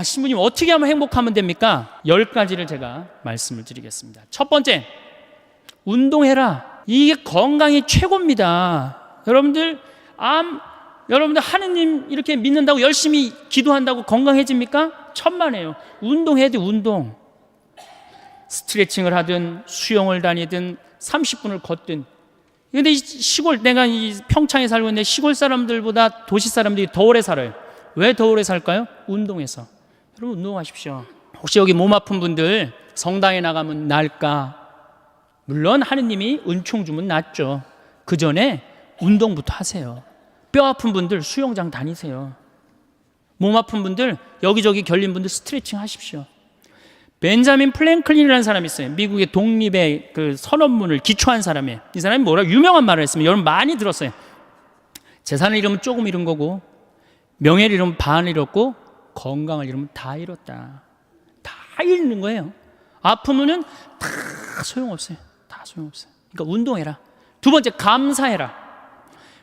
신부님 어떻게 하면 행복하면 됩니까? 10가지를 제가 말씀을 드리겠습니다. 첫 번째, 운동해라. 이게 건강이 최고입니다. 여러분들 하느님 이렇게 믿는다고 열심히 기도한다고 건강해집니까? 천만에요. 운동해야 돼. 운동. 스트레칭을 하든 수영을 다니든 30분을 걷든. 근데 내가 이 평창에 살고 있는데 시골 사람들보다 도시 사람들이 더 오래 살아요. 왜 더 오래 살까요? 운동해서. 여러분 운동하십시오. 혹시 여기 몸 아픈 분들 성당에 나가면 나을까? 물론 하느님이 은총 주면 낫죠. 그 전에 운동부터 하세요. 뼈 아픈 분들 수영장 다니세요. 몸 아픈 분들 여기저기 결린 분들 스트레칭 하십시오. 벤자민 플랭클린이라는 사람이 있어요. 미국의 독립의 그 선언문을 기초한 사람이에요. 이 사람이 유명한 말을 했으면 여러분 많이 들었어요. 재산을 잃으면 조금 잃은 거고, 명예를 잃으면 반 잃었고, 건강을 잃으면 다 잃었다. 다 잃는 거예요. 아프면은 다 소용없어요. 다 소용없어요. 그러니까 운동해라. 두 번째, 감사해라.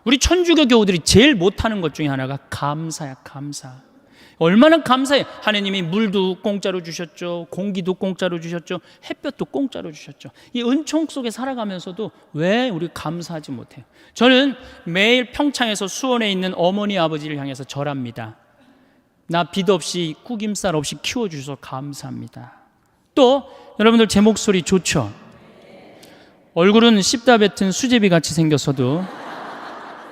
우리 천주교 교우들이 제일 못하는 것 중에 하나가 감사야. 감사. 얼마나 감사해. 하느님이 물도 공짜로 주셨죠. 공기도 공짜로 주셨죠. 햇볕도 공짜로 주셨죠. 이 은총 속에 살아가면서도 왜 우리 감사하지 못해요? 저는 매일 평창에서 수원에 있는 어머니 아버지를 향해서 절합니다. 나 빚 없이 구김살 없이 키워주셔서 감사합니다. 또 여러분들 제 목소리 좋죠? 얼굴은 씹다 뱉은 수제비 같이 생겼어도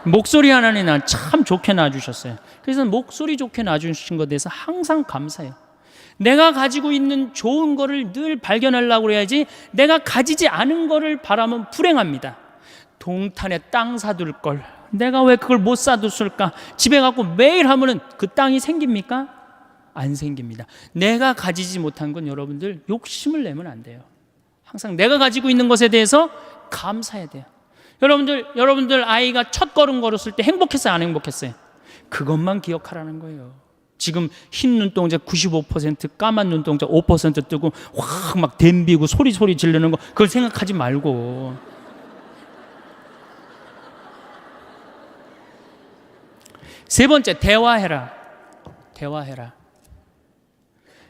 목소리 하나는 참 좋게 낳아주셨어요. 그래서 목소리 좋게 낳아주신 것에 대해서 항상 감사해요. 내가 가지고 있는 좋은 거를 늘 발견하려고 해야지, 내가 가지지 않은 거를 바라면 불행합니다. 동탄에 땅 사둘 걸 내가 왜 그걸 못 사뒀을까? 집에 갖고 매일 하면은 그 땅이 생깁니까? 안 생깁니다. 내가 가지지 못한 건 여러분들 욕심을 내면 안 돼요. 항상 내가 가지고 있는 것에 대해서 감사해야 돼요. 여러분들 아이가 첫 걸음 걸었을 때 행복했어요? 안 행복했어요? 그것만 기억하라는 거예요. 지금 흰 눈동자 95%, 까만 눈동자 5% 뜨고 확 막 댐비고 소리 지르는 거, 그걸 생각하지 말고. 세 번째, 대화해라. 대화해라.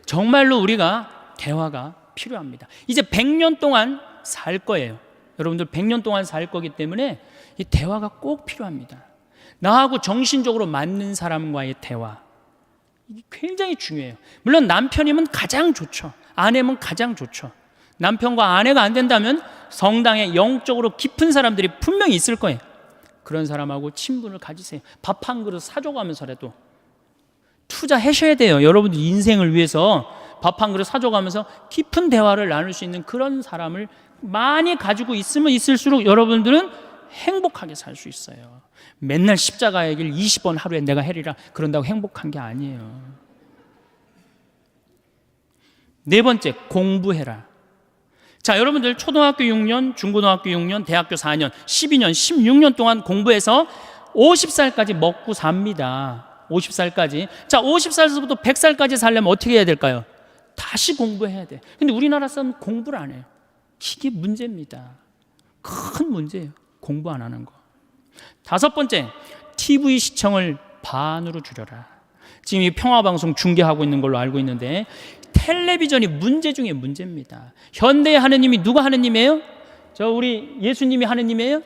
정말로 우리가 대화가 필요합니다. 이제 100년 동안 살 거예요. 여러분들 100년 동안 살 거기 때문에 이 대화가 꼭 필요합니다. 나하고 정신적으로 맞는 사람과의 대화, 이게 굉장히 중요해요. 물론 남편이면 가장 좋죠. 아내면 가장 좋죠. 남편과 아내가 안 된다면 성당에 영적으로 깊은 사람들이 분명히 있을 거예요. 그런 사람하고 친분을 가지세요. 밥 한 그릇 사줘가면서라도 투자하셔야 돼요. 여러분들 인생을 위해서 밥 한 그릇 사줘가면서 깊은 대화를 나눌 수 있는 그런 사람을 많이 가지고 있으면 있을수록 여러분들은 행복하게 살 수 있어요. 맨날 십자가의 길 20번 하루에 내가 해리라 그런다고 행복한 게 아니에요. 네 번째, 공부해라. 자, 여러분들 초등학교 6년, 중고등학교 6년, 대학교 4년, 12년, 16년 동안 공부해서 50살까지 먹고 삽니다. 50살까지. 자, 50살부터 100살까지 살려면 어떻게 해야 될까요? 다시 공부해야 돼. 근데 우리나라 사람은 공부를 안 해요. 이게 문제입니다. 큰 문제예요. 공부 안 하는 거. 다섯 번째, TV 시청을 반으로 줄여라. 지금 이 평화방송 중계하고 있는 걸로 알고 있는데 텔레비전이 문제 중에 문제입니다. 현대의 하느님이 누가 하느님이에요? 우리 예수님이 하느님이에요?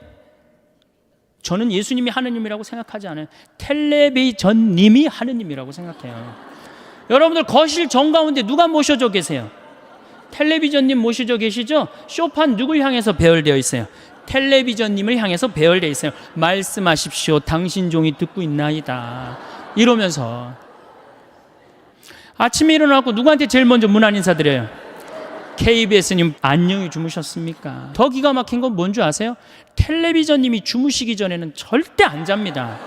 저는 예수님이 하느님이라고 생각하지 않아요. 텔레비전님이 하느님이라고 생각해요. 여러분들 거실 정가운데 누가 모셔져 계세요? 텔레비전님 모셔져 계시죠? 쇼판 누굴 향해서 배열되어 있어요? 텔레비전님을 향해서 배열되어 있어요. 말씀하십시오. 당신 종이 듣고 있나이다. 이러면서 아침에 일어나고 누구한테 제일 먼저 문안 인사드려요? KBS님 안녕히 주무셨습니까? 더 기가 막힌 건 뭔 줄 아세요? 텔레비전님이 주무시기 전에는 절대 안 잡니다.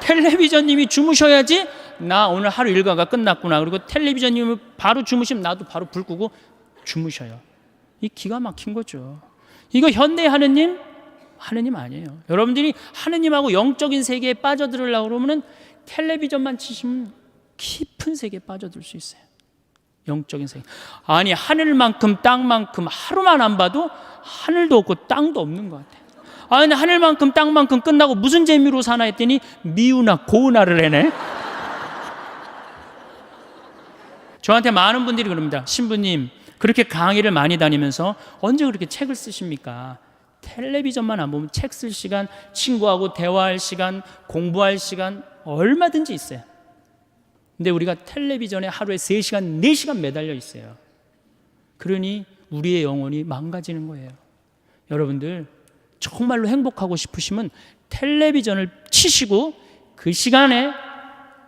텔레비전님이 주무셔야지 나 오늘 하루 일과가 끝났구나. 그리고 텔레비전님이 바로 주무시면 나도 바로 불 끄고 주무셔요. 이 기가 막힌 거죠. 이거 현대 하느님? 하느님 아니에요. 여러분들이 하느님하고 영적인 세계에 빠져들으려고 그러면 텔레비전만 치시면 깊은 세계에 빠져들 수 있어요. 영적인 세계. 아니, 하늘만큼 땅만큼 하루만 안 봐도 하늘도 없고 땅도 없는 것 같아요. 아니, 하늘만큼 땅만큼 끝나고 무슨 재미로 사나 했더니 미우나 고운하를 해네. 저한테 많은 분들이 그럽니다. 신부님, 그렇게 강의를 많이 다니면서 언제 그렇게 책을 쓰십니까? 텔레비전만 안 보면 책 쓸 시간, 친구하고 대화할 시간, 공부할 시간 얼마든지 있어요. 근데 우리가 텔레비전에 하루에 3시간, 4시간 매달려 있어요. 그러니 우리의 영혼이 망가지는 거예요. 여러분들 정말로 행복하고 싶으시면 텔레비전을 치시고 그 시간에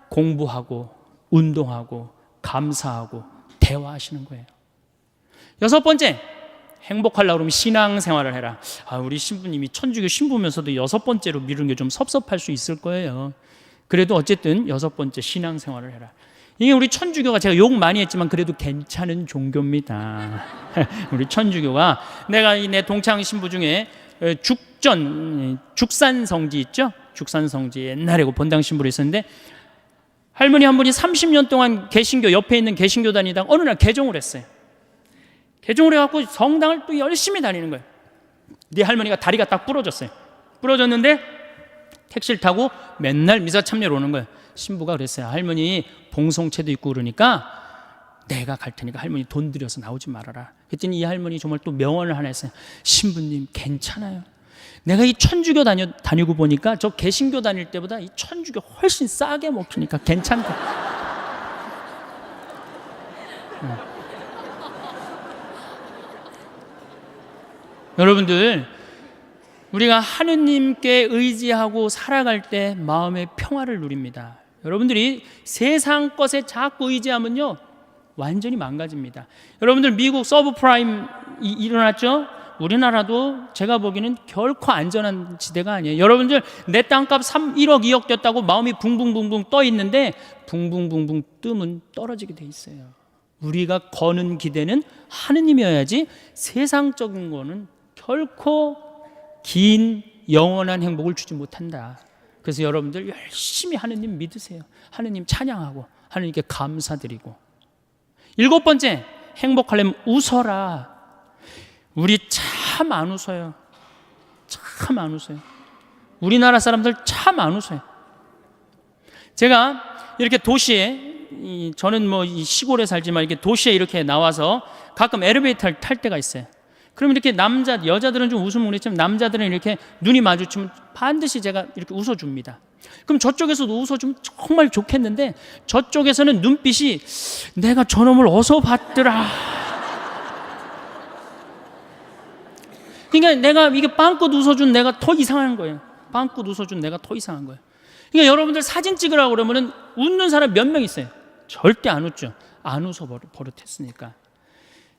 공부하고 운동하고 감사하고 대화하시는 거예요. 6번째, 행복하려고 그러면 신앙생활을 해라. 우리 신부님이 천주교 신부면서도 6번째로 미루는 게 좀 섭섭할 수 있을 거예요. 그래도 어쨌든 6번째, 신앙생활을 해라. 이게 우리 천주교가, 제가 욕 많이 했지만 그래도 괜찮은 종교입니다. 우리 천주교가, 내가 내 동창 신부 중에 죽산성지 있죠? 죽산성지 옛날에 그 본당 신부로 있었는데, 할머니 한 분이 30년 동안 개신교, 옆에 있는 개신교 다니다가 어느 날 개종을 했어요. 개종을 해갖고 성당을 또 열심히 다니는 거예요. 네 할머니가 다리가 딱 부러졌어요. 부러졌는데 택시를 타고 맨날 미사 참여로 오는 거예요. 신부가 그랬어요. 할머니 봉송체도 있고 그러니까 내가 갈 테니까 할머니 돈 들여서 나오지 말아라. 그랬더니 이 할머니 정말 또 명언을 하나 했어요. 신부님 괜찮아요. 내가 이 천주교 다니고 보니까 저 개신교 다닐 때보다 이 천주교 훨씬 싸게 먹히니까 괜찮다. 여러분들, 우리가 하느님께 의지하고 살아갈 때 마음의 평화를 누립니다. 여러분들이 세상 것에 자꾸 의지하면요 완전히 망가집니다. 여러분들 미국 서브프라임 일어났죠? 우리나라도 제가 보기에는 결코 안전한 지대가 아니에요. 여러분들 내 땅값 1억 2억 됐다고 마음이 붕붕붕붕 떠 있는데 붕붕붕붕 뜨면 떨어지게 돼 있어요. 우리가 거는 기대는 하느님이어야지 세상적인 거는 결코 긴 영원한 행복을 주지 못한다. 그래서 여러분들 열심히 하느님 믿으세요. 하느님 찬양하고 하느님께 감사드리고. 7번째, 행복하려면 웃어라. 우리 참 안 웃어요. 참 안 웃어요. 우리나라 사람들 참 안 웃어요. 제가 이렇게 도시에, 저는 뭐 이 시골에 살지만 이렇게 도시에 이렇게 나와서 가끔 엘리베이터를 탈 때가 있어요. 그럼 이렇게 여자들은 좀 웃으면 그렇지만 남자들은 이렇게 눈이 마주치면 반드시 제가 이렇게 웃어줍니다. 그럼 저쪽에서도 웃어주면 정말 좋겠는데 저쪽에서는 눈빛이 내가 저놈을 어서 봤더라. 그러니까 내가 이게 빵긋 웃어준 내가 더 이상한 거예요. 빵긋 웃어준 내가 더 이상한 거예요. 그러니까 여러분들 사진 찍으라고 그러면은 웃는 사람 몇 명 있어요. 절대 안 웃죠. 안 웃어 버릇했으니까.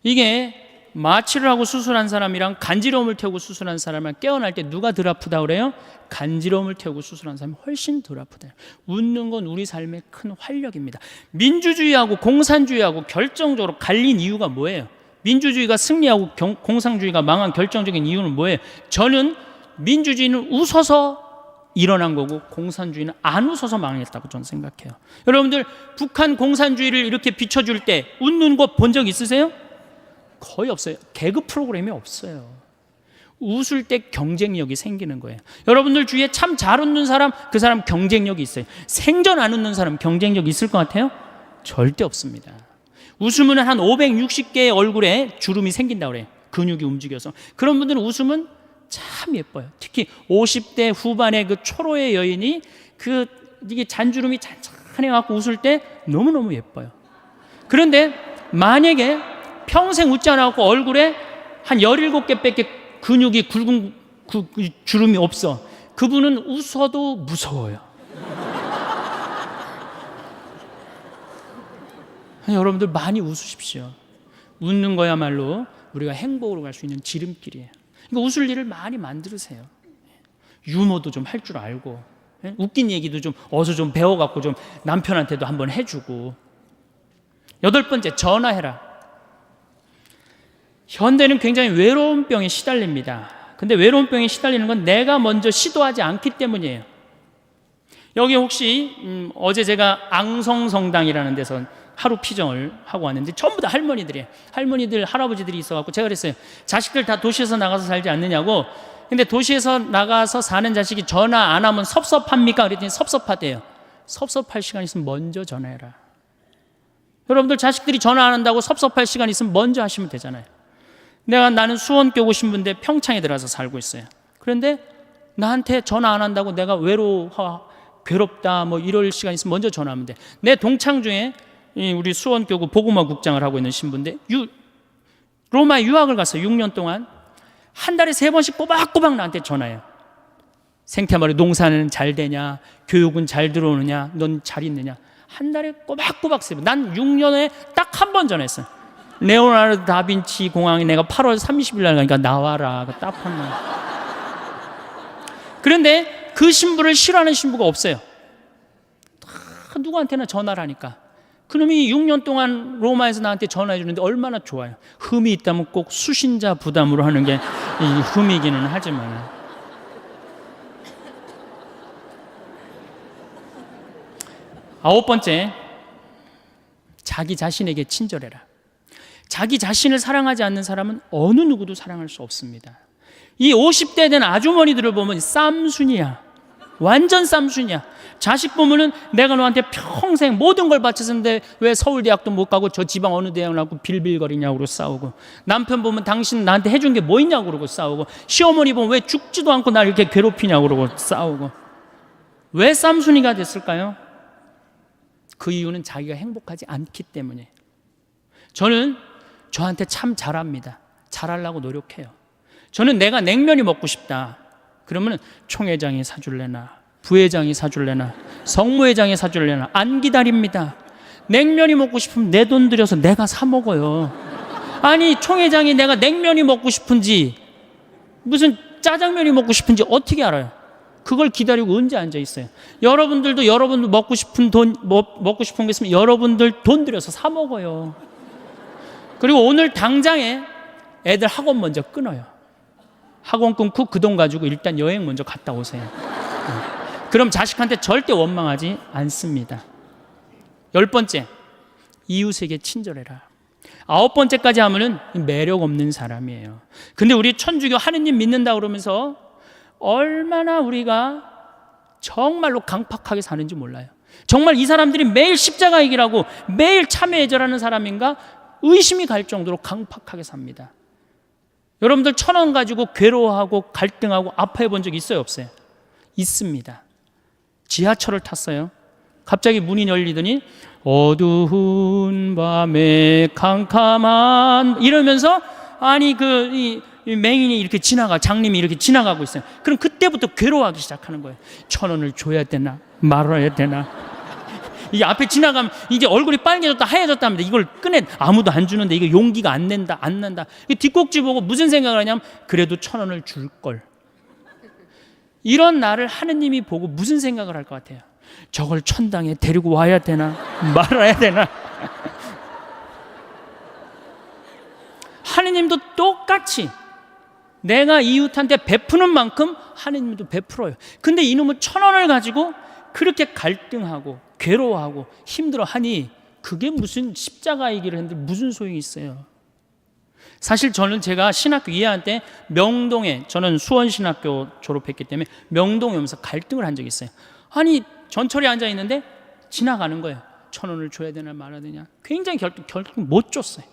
이게 마취를 하고 수술한 사람이랑 간지러움을 태우고 수술한 사람이랑 깨어날 때 누가 덜 아프다 그래요? 간지러움을 태우고 수술한 사람이 훨씬 덜 아프다. 웃는 건 우리 삶의 큰 활력입니다. 민주주의하고 공산주의하고 결정적으로 갈린 이유가 뭐예요? 민주주의가 승리하고 공산주의가 망한 결정적인 이유는 뭐예요? 저는 민주주의는 웃어서 일어난 거고 공산주의는 안 웃어서 망했다고 저는 생각해요. 여러분들 북한 공산주의를 이렇게 비춰줄 때 웃는 거 본 적 있으세요? 거의 없어요. 개그 프로그램이 없어요. 웃을 때 경쟁력이 생기는 거예요. 여러분들 주위에 참 잘 웃는 사람, 그 사람 경쟁력이 있어요. 생전 안 웃는 사람 경쟁력 있을 것 같아요? 절대 없습니다. 웃으면 한 560개의 얼굴에 주름이 생긴다고 그래요. 근육이 움직여서. 그런 분들은 웃으면 참 예뻐요. 특히 50대 후반의 그 초로의 여인이 이게 잔주름이 잔잔해 갖고 웃을 때 너무너무 예뻐요. 그런데 만약에 평생 웃지 않아갖고 얼굴에 한 17개밖에 근육이 굵은 주름이 없어. 그분은 웃어도 무서워요. 여러분들 많이 웃으십시오. 웃는 거야말로 우리가 행복으로 갈 수 있는 지름길이에요. 그러니까 웃을 일을 많이 만들으세요. 유머도 좀 할 줄 알고, 웃긴 얘기도 좀 어서 좀 배워갖고 좀 남편한테도 한번 해주고. 8번째, 전화해라. 현대는 굉장히 외로운 병에 시달립니다. 근데 외로운 병에 시달리는 건 내가 먼저 시도하지 않기 때문이에요. 여기 혹시 어제 제가 앙성성당이라는 데서 하루 피정을 하고 왔는데 전부 다 할머니들이에요. 할머니들, 할아버지들이 있어갖고 제가 그랬어요. 자식들 다 도시에서 나가서 살지 않느냐고. 근데 도시에서 나가서 사는 자식이 전화 안 하면 섭섭합니까? 그랬더니 섭섭하대요. 섭섭할 시간 있으면 먼저 전화해라. 여러분들 자식들이 전화 안 한다고 섭섭할 시간 있으면 먼저 하시면 되잖아요. 나는 수원교구 신부인데 평창에 들어서 살고 있어요. 그런데 나한테 전화 안 한다고 내가 외로워, 괴롭다 뭐 이럴 시간 있으면 먼저 전화하면 돼. 내 동창 중에 우리 수원교구 복음화 국장을 하고 있는 신부인데 로마에 유학을 갔어요. 6년 동안 한 달에 3번씩 꼬박꼬박 나한테 전화해요. 생태마을 농사는 잘 되냐, 교육은 잘 들어오느냐, 넌 잘 있느냐. 한 달에 꼬박꼬박 쓰고 난 6년에 딱 한 번 전화했어요. 레오나르도 다빈치 공항에 내가 8월 30일 날 가니까 나와라. 딱 한 번. 그런데 그 신부를 싫어하는 신부가 없어요. 다 누구한테나 전화를 하니까. 그놈이 6년 동안 로마에서 나한테 전화해 주는데 얼마나 좋아요. 흠이 있다면 꼭 수신자 부담으로 하는 게 흠이기는 하지만. 아홉 번째, 자기 자신에게 친절해라. 자기 자신을 사랑하지 않는 사람은 어느 누구도 사랑할 수 없습니다. 이 50대 된 아주머니들을 보면 쌈순이야. 완전 쌈순이야. 자식 보면은 내가 너한테 평생 모든 걸 바쳤는데 왜 서울대학도 못 가고 저 지방 어느 대학을 나고 빌빌거리냐고 그러고 싸우고, 남편 보면 당신 나한테 해준 게 뭐 있냐고 그러고 싸우고, 시어머니 보면 왜 죽지도 않고 날 이렇게 괴롭히냐고 그러고 싸우고. 왜 쌈순이가 됐을까요? 그 이유는 자기가 행복하지 않기 때문에. 저는 저한테 참 잘합니다. 잘하려고 노력해요. 저는 내가 냉면이 먹고 싶다 그러면 총회장이 사줄래나, 부회장이 사줄래나, 성무회장이 사줄래나 안 기다립니다. 냉면이 먹고 싶으면 내 돈 들여서 내가 사 먹어요. 아니 총회장이 내가 냉면이 먹고 싶은지 무슨 짜장면이 먹고 싶은지 어떻게 알아요? 그걸 기다리고 언제 앉아 있어요? 여러분들도 여러분들 먹고 싶은 거 있으면 여러분들 돈 들여서 사 먹어요. 그리고 오늘 당장에 애들 학원 먼저 끊어요. 학원 끊고 그 돈 가지고 일단 여행 먼저 갔다 오세요. 그럼 자식한테 절대 원망하지 않습니다. 10번째, 이웃에게 친절해라. 9번째까지 하면은 매력 없는 사람이에요. 근데 우리 천주교 하느님 믿는다 그러면서 얼마나 우리가 정말로 강팍하게 사는지 몰라요. 정말 이 사람들이 매일 십자가 얘기라고 매일 참회 예절하는 사람인가 의심이 갈 정도로 강팍하게 삽니다. 여러분들 1,000원 가지고 괴로워하고 갈등하고 아파해 본 적 있어요, 없어요? 있습니다. 지하철을 탔어요. 갑자기 문이 열리더니 어두운 밤에 캄캄한 이러면서 아니 이 맹인이 이렇게 장님이 이렇게 지나가고 있어요. 그럼 그때부터 괴로워하기 시작하는 거예요. 1,000원을 줘야 되나 말아야 되나. 이게 앞에 지나가면 이제 얼굴이 빨개졌다 하얘졌다 합니다. 이걸 꺼내 아무도 안 주는데 이게 용기가 안 난다. 뒷꼭지 보고 무슨 생각을 하냐면 그래도 1,000원을 줄 걸. 이런 나를 하느님이 보고 무슨 생각을 할 것 같아요? 저걸 천당에 데리고 와야 되나 말아야 되나. 하느님도 똑같이 내가 이웃한테 베푸는 만큼 하느님도 베풀어요. 근데 이놈은 1,000원을 가지고 그렇게 갈등하고 괴로워하고 힘들어하니 그게 무슨 십자가 얘기를 했는데 무슨 소용이 있어요? 사실 제가 신학교 2학년 때 명동에, 저는 수원신학교 졸업했기 때문에 명동에 오면서 갈등을 한 적이 있어요. 아니 전철에 앉아 있는데 지나가는 거예요. 1,000원을 줘야 되나 말아야 되냐. 굉장히 결국 못 줬어요.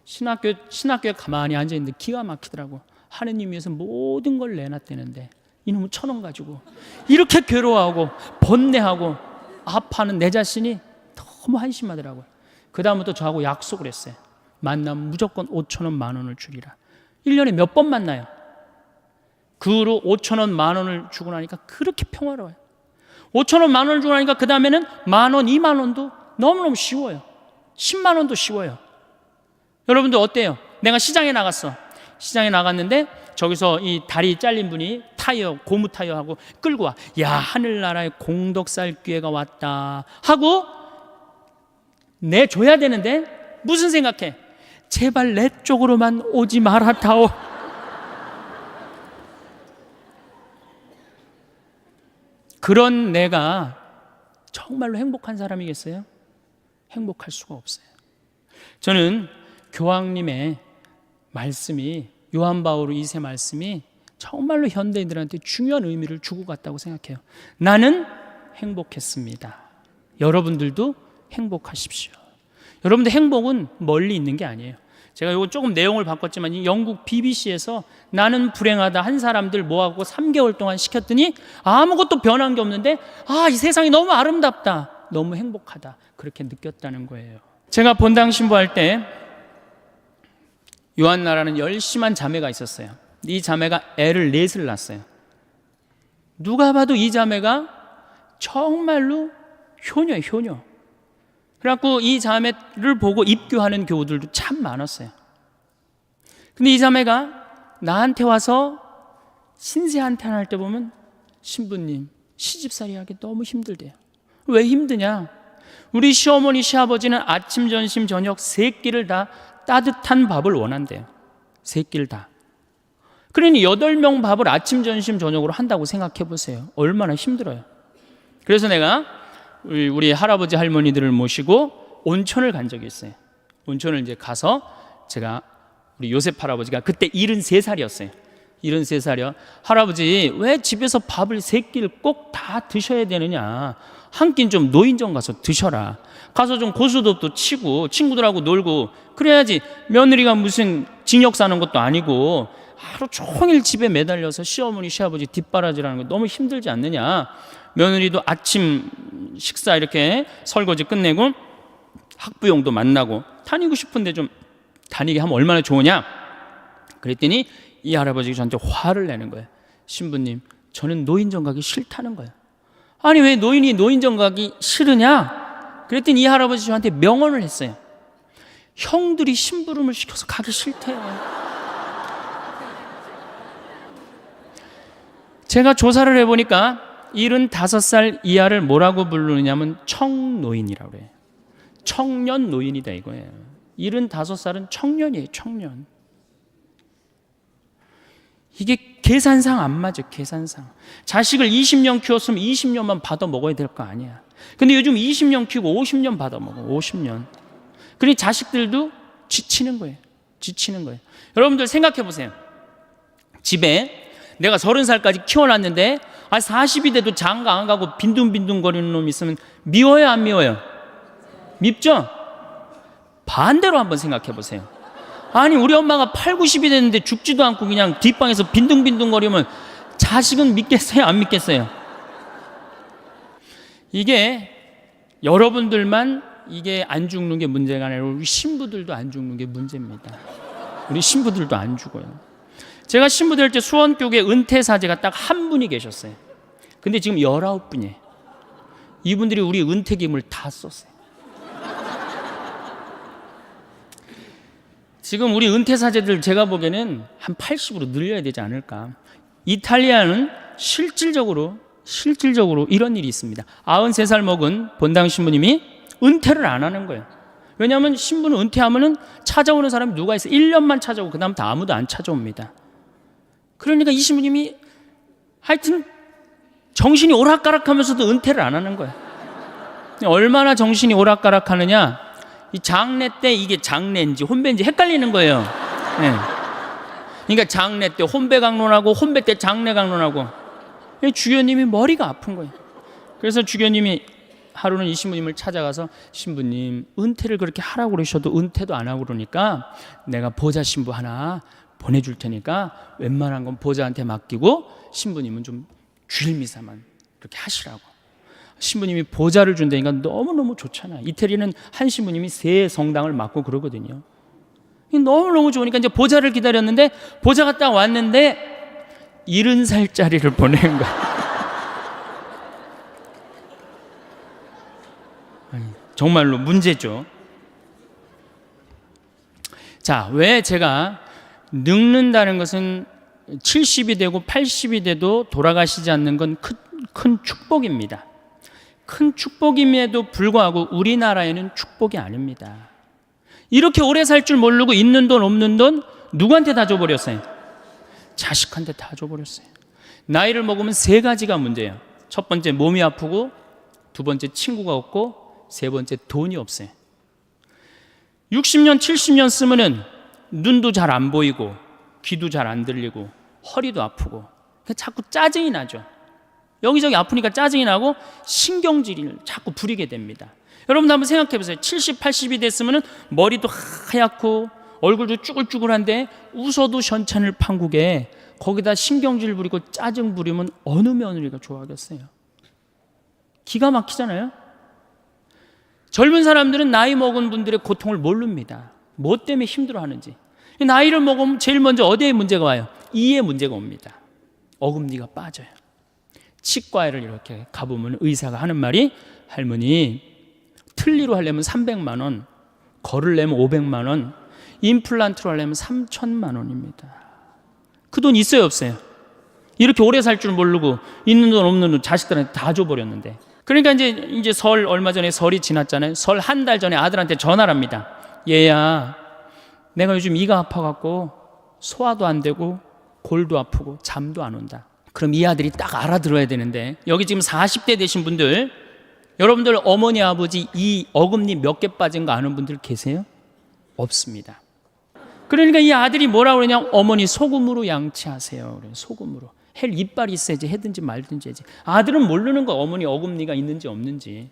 신학교에 가만히 앉아 있는데 기가 막히더라고. 하느님 위해서 모든 걸 내놨대는데 이놈은 1,000원 가지고 이렇게 괴로워하고 번뇌하고 아파하는 내 자신이 너무 한심하더라고요. 그 다음부터 저하고 약속을 했어요. 만나면 무조건 5,000원, 10,000원을 주리라. 1년에 몇 번 만나요? 그 후로 5,000원, 10,000원을 주고 나니까 그렇게 평화로워요. 5,000원, 10,000원을 주고 나니까 그 다음에는 10,000원, 20,000원도 너무너무 쉬워요. 10만 원도 쉬워요. 여러분들 어때요? 내가 시장에 나갔어. 시장에 나갔는데 저기서 이 다리 잘린 분이 고무 타이어하고 끌고 와. 야, 하늘나라에 공덕살 기회가 왔다 하고 내줘야 되는데 무슨 생각해? 제발 내 쪽으로만 오지 말아다오. 그런 내가 정말로 행복한 사람이겠어요? 행복할 수가 없어요. 저는 교황님의 말씀이, 요한 바오로 2세 말씀이 정말로 현대인들한테 중요한 의미를 주고 갔다고 생각해요. 나는 행복했습니다. 여러분들도 행복하십시오. 여러분들 행복은 멀리 있는 게 아니에요. 제가 이거 조금 내용을 바꿨지만 이 영국 BBC에서 나는 불행하다 한 사람들 모아갖고 3개월 동안 시켰더니 아무것도 변한 게 없는데 이 세상이 너무 아름답다, 너무 행복하다, 그렇게 느꼈다는 거예요. 제가 본당 신부할 때 요한나라는 열심한 자매가 있었어요. 이 자매가 애를 넷을 낳았어요. 누가 봐도 이 자매가 정말로 효녀예요, 효녀. 그래갖고 이 자매를 보고 입교하는 교우들도 참 많았어요. 근데 이 자매가 나한테 와서 신세 한탄할 때 보면 신부님, 시집살이 하기 너무 힘들대요. 왜 힘드냐? 우리 시어머니, 시아버지는 아침, 점심, 저녁 세 끼를 다 따뜻한 밥을 원한대요. 세 끼를 다. 그러니 8명 밥을 아침, 점심, 저녁으로 한다고 생각해 보세요. 얼마나 힘들어요. 그래서 내가 우리 할아버지 할머니들을 모시고 온천을 간 적이 있어요. 온천을 이제 가서 제가 우리 요셉 할아버지가 그때 73살이었어요. 73살이요. 할아버지, 왜 집에서 밥을 3끼를 꼭 다 드셔야 되느냐? 한 끼는 좀 노인정 가서 드셔라. 가서 좀 고수톱도 치고 친구들하고 놀고 그래야지. 며느리가 무슨 징역 사는 것도 아니고 하루 종일 집에 매달려서 시어머니, 시아버지 뒷바라지라는 거 너무 힘들지 않느냐? 며느리도 아침 식사 이렇게 설거지 끝내고 학부형도 만나고 다니고 싶은데 좀 다니게 하면 얼마나 좋으냐? 그랬더니 이 할아버지가 저한테 화를 내는 거예요. 신부님, 저는 노인정 가기 싫다는 거예요. 아니, 왜 노인이 노인정 가기 싫으냐? 그랬더니 이 할아버지 저한테 명언을 했어요. 형들이 심부름을 시켜서 가기 싫대요. 제가 조사를 해보니까 75살 이하를 뭐라고 부르느냐면 청노인이라고 그래요. 청년 노인이다 이거예요. 75살은 청년이에요, 청년. 이게 계산상 안 맞아, 계산상. 자식을 20년 키웠으면 20년만 받아 먹어야 될 거 아니야. 근데 요즘 20년 키우고 50년 받아 먹어, 50년. 그러니 자식들도 지치는 거예요, 지치는 거예요. 여러분들 생각해 보세요. 집에 내가 30살까지 키워놨는데 40이 돼도 장가 안 가고 빈둥빈둥거리는 놈이 있으면 미워요, 안 미워요? 밉죠? 반대로 한번 생각해 보세요. 아니, 우리 엄마가 8, 90이 됐는데 죽지도 않고 그냥 뒷방에서 빈둥빈둥거리면 자식은 믿겠어요, 안 믿겠어요? 이게 여러분들만 이게 안 죽는 게 문제가 아니라 우리 신부들도 안 죽는 게 문제입니다. 우리 신부들도 안 죽어요. 제가 신부 될 때 수원교회 은퇴사제가 딱 한 분이 계셨어요. 근데 지금 19분이에요. 이분들이 우리 은퇴금을 다 썼어요. 지금 우리 은퇴사제들 제가 보기에는 한 80으로 늘려야 되지 않을까. 이탈리아는 실질적으로 이런 일이 있습니다. 93살 먹은 본당 신부님이 은퇴를 안 하는 거예요. 왜냐하면 신부는 은퇴하면 찾아오는 사람이 누가 있어요? 1년만 찾아오고 그 다음부터 아무도 안 찾아옵니다. 그러니까 이 신부님이 하여튼 정신이 오락가락하면서도 은퇴를 안 하는 거예요. 얼마나 정신이 오락가락하느냐, 이 장례 때 이게 장례인지 혼배인지 헷갈리는 거예요. 네. 그러니까 장례 때 혼배 강론하고 혼배 때 장례 강론하고 주교님이 머리가 아픈 거예요. 그래서 주교님이 하루는 이 신부님을 찾아가서 신부님, 은퇴를 그렇게 하라고 그러셔도 은퇴도 안 하고 그러니까 내가 보좌 신부 하나 보내줄 테니까 웬만한 건 보좌한테 맡기고 신부님은 좀 주일 미사만 그렇게 하시라고. 신부님이 보좌를 준다니까 너무너무 좋잖아. 이태리는 한 신부님이 3성당을 맡고 그러거든요. 너무너무 좋으니까 이제 보좌를 기다렸는데 보좌가 딱 왔는데 70살짜리를 보낸 거야. 정말로 문제죠. 자, 왜 제가 늙는다는 것은 70이 되고 80이 돼도 돌아가시지 않는 건 큰 축복입니다. 큰 축복임에도 불구하고 우리나라에는 축복이 아닙니다. 이렇게 오래 살 줄 모르고 있는 돈 없는 돈 누구한테 다 줘버렸어요? 자식한테 다 줘버렸어요. 나이를 먹으면 3가지가 문제예요. 첫 번째 몸이 아프고, 두 번째 친구가 없고, 세 번째 돈이 없어요. 60년 70년 쓰면은 눈도 잘 안 보이고 귀도 잘 안 들리고 허리도 아프고 자꾸 짜증이 나죠. 여기저기 아프니까 짜증이 나고 신경질을 자꾸 부리게 됩니다. 여러분도 한번 생각해 보세요. 70, 80이 됐으면 머리도 하얗고 얼굴도 쭈글쭈글한데 웃어도 현찬을 판국에 거기다 신경질 부리고 짜증 부리면 어느 며느리가 좋아하겠어요? 기가 막히잖아요. 젊은 사람들은 나이 먹은 분들의 고통을 모릅니다. 뭐 때문에 힘들어하는지. 나이를 먹으면 제일 먼저 어디에 문제가 와요? 이에 문제가 옵니다. 어금니가 빠져요. 치과에를 이렇게 가보면 의사가 하는 말이, 할머니 틀니로 하려면 300만 원, 걸으려면 500만 원, 임플란트로 하려면 3천만 원입니다. 그 돈 있어요 없어요? 이렇게 오래 살 줄 모르고 있는 돈 없는 돈 자식들한테 다 줘버렸는데. 그러니까 이제 설 얼마 전에 설이 지났잖아요. 설 한 달 전에 아들한테 전화를 합니다. 얘야, 내가 요즘 이가 아파갖고 소화도 안 되고 골도 아프고 잠도 안 온다. 그럼 이 아들이 딱 알아들어야 되는데, 여기 지금 40대 되신 분들, 여러분들 어머니 아버지 이 어금니 몇 개 빠진 거 아는 분들 계세요? 없습니다. 그러니까 이 아들이 뭐라고 그러냐, 어머니 소금으로 양치하세요. 그래요. 소금으로. 헬 이빨이 있어야지 해든지 말든지 해야지. 아들은 모르는 거, 어머니 어금니가 있는지 없는지.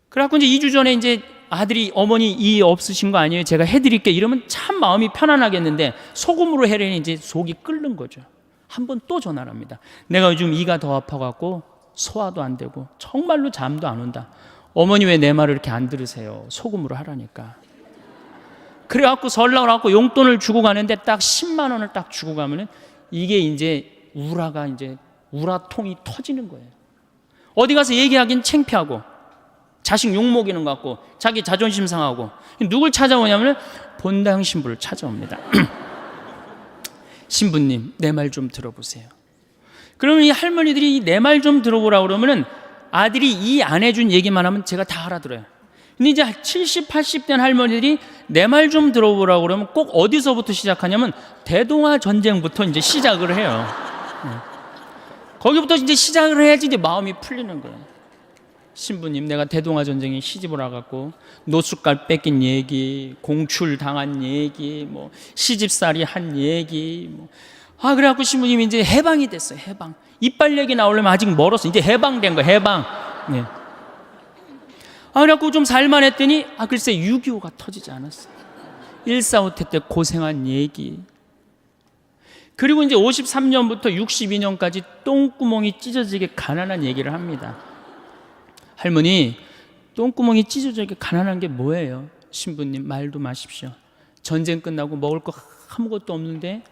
그래갖고 이제 2주 전에 이제 아들이 어머니 이 없으신 거 아니에요? 제가 해드릴게. 이러면 참 마음이 편안하겠는데 소금으로 해려니 이제 속이 끓는 거죠. 한 번 또 전화를 합니다. 내가 요즘 이가 더 아파갖고 소화도 안 되고 정말로 잠도 안 온다. 어머니 왜 내 말을 이렇게 안 들으세요? 소금으로 하라니까. 그래갖고 설날을 갖고 용돈을 주고 가는데 딱 10만 원을 딱 주고 가면은 이게 이제 우라통이 터지는 거예요. 어디 가서 얘기하긴 창피하고 자식 욕먹이는 것 같고 자기 자존심 상하고. 누굴 찾아오냐면 본당 신부를 찾아옵니다. 신부님, 내 말 좀 들어보세요. 그러면 이 할머니들이 내 말 좀 들어보라고 그러면은 아들이 이 안 해준 얘기만 하면 제가 다 알아들어요. 근데 이제 70, 80 된 할머니들이 내 말 좀 들어보라고 그러면 꼭 어디서부터 시작하냐면 대동아 전쟁부터 이제 시작을 해요. 거기부터 이제 시작을 해야지 이제 마음이 풀리는 거예요. 신부님, 내가 대동아 전쟁에 시집을 와갖고 노숙갈 뺏긴 얘기, 공출 당한 얘기, 뭐 시집살이 한 얘기, 그래갖고 신부님이 이제 해방이 됐어요. 해방. 이빨 얘기 나오려면 아직 멀었어. 이제 해방된 거예요. 해방. 네. 그래갖고 좀 살만했더니 글쎄 6.25가 터지지 않았어요. 1.45태 때 고생한 얘기. 그리고 이제 53년부터 62년까지 똥구멍이 찢어지게 가난한 얘기를 합니다. 할머니, 똥구멍이 찢어지게 가난한 게 뭐예요? 신부님, 말도 마십시오. 전쟁 끝나고 먹을 거 아무것도 없는데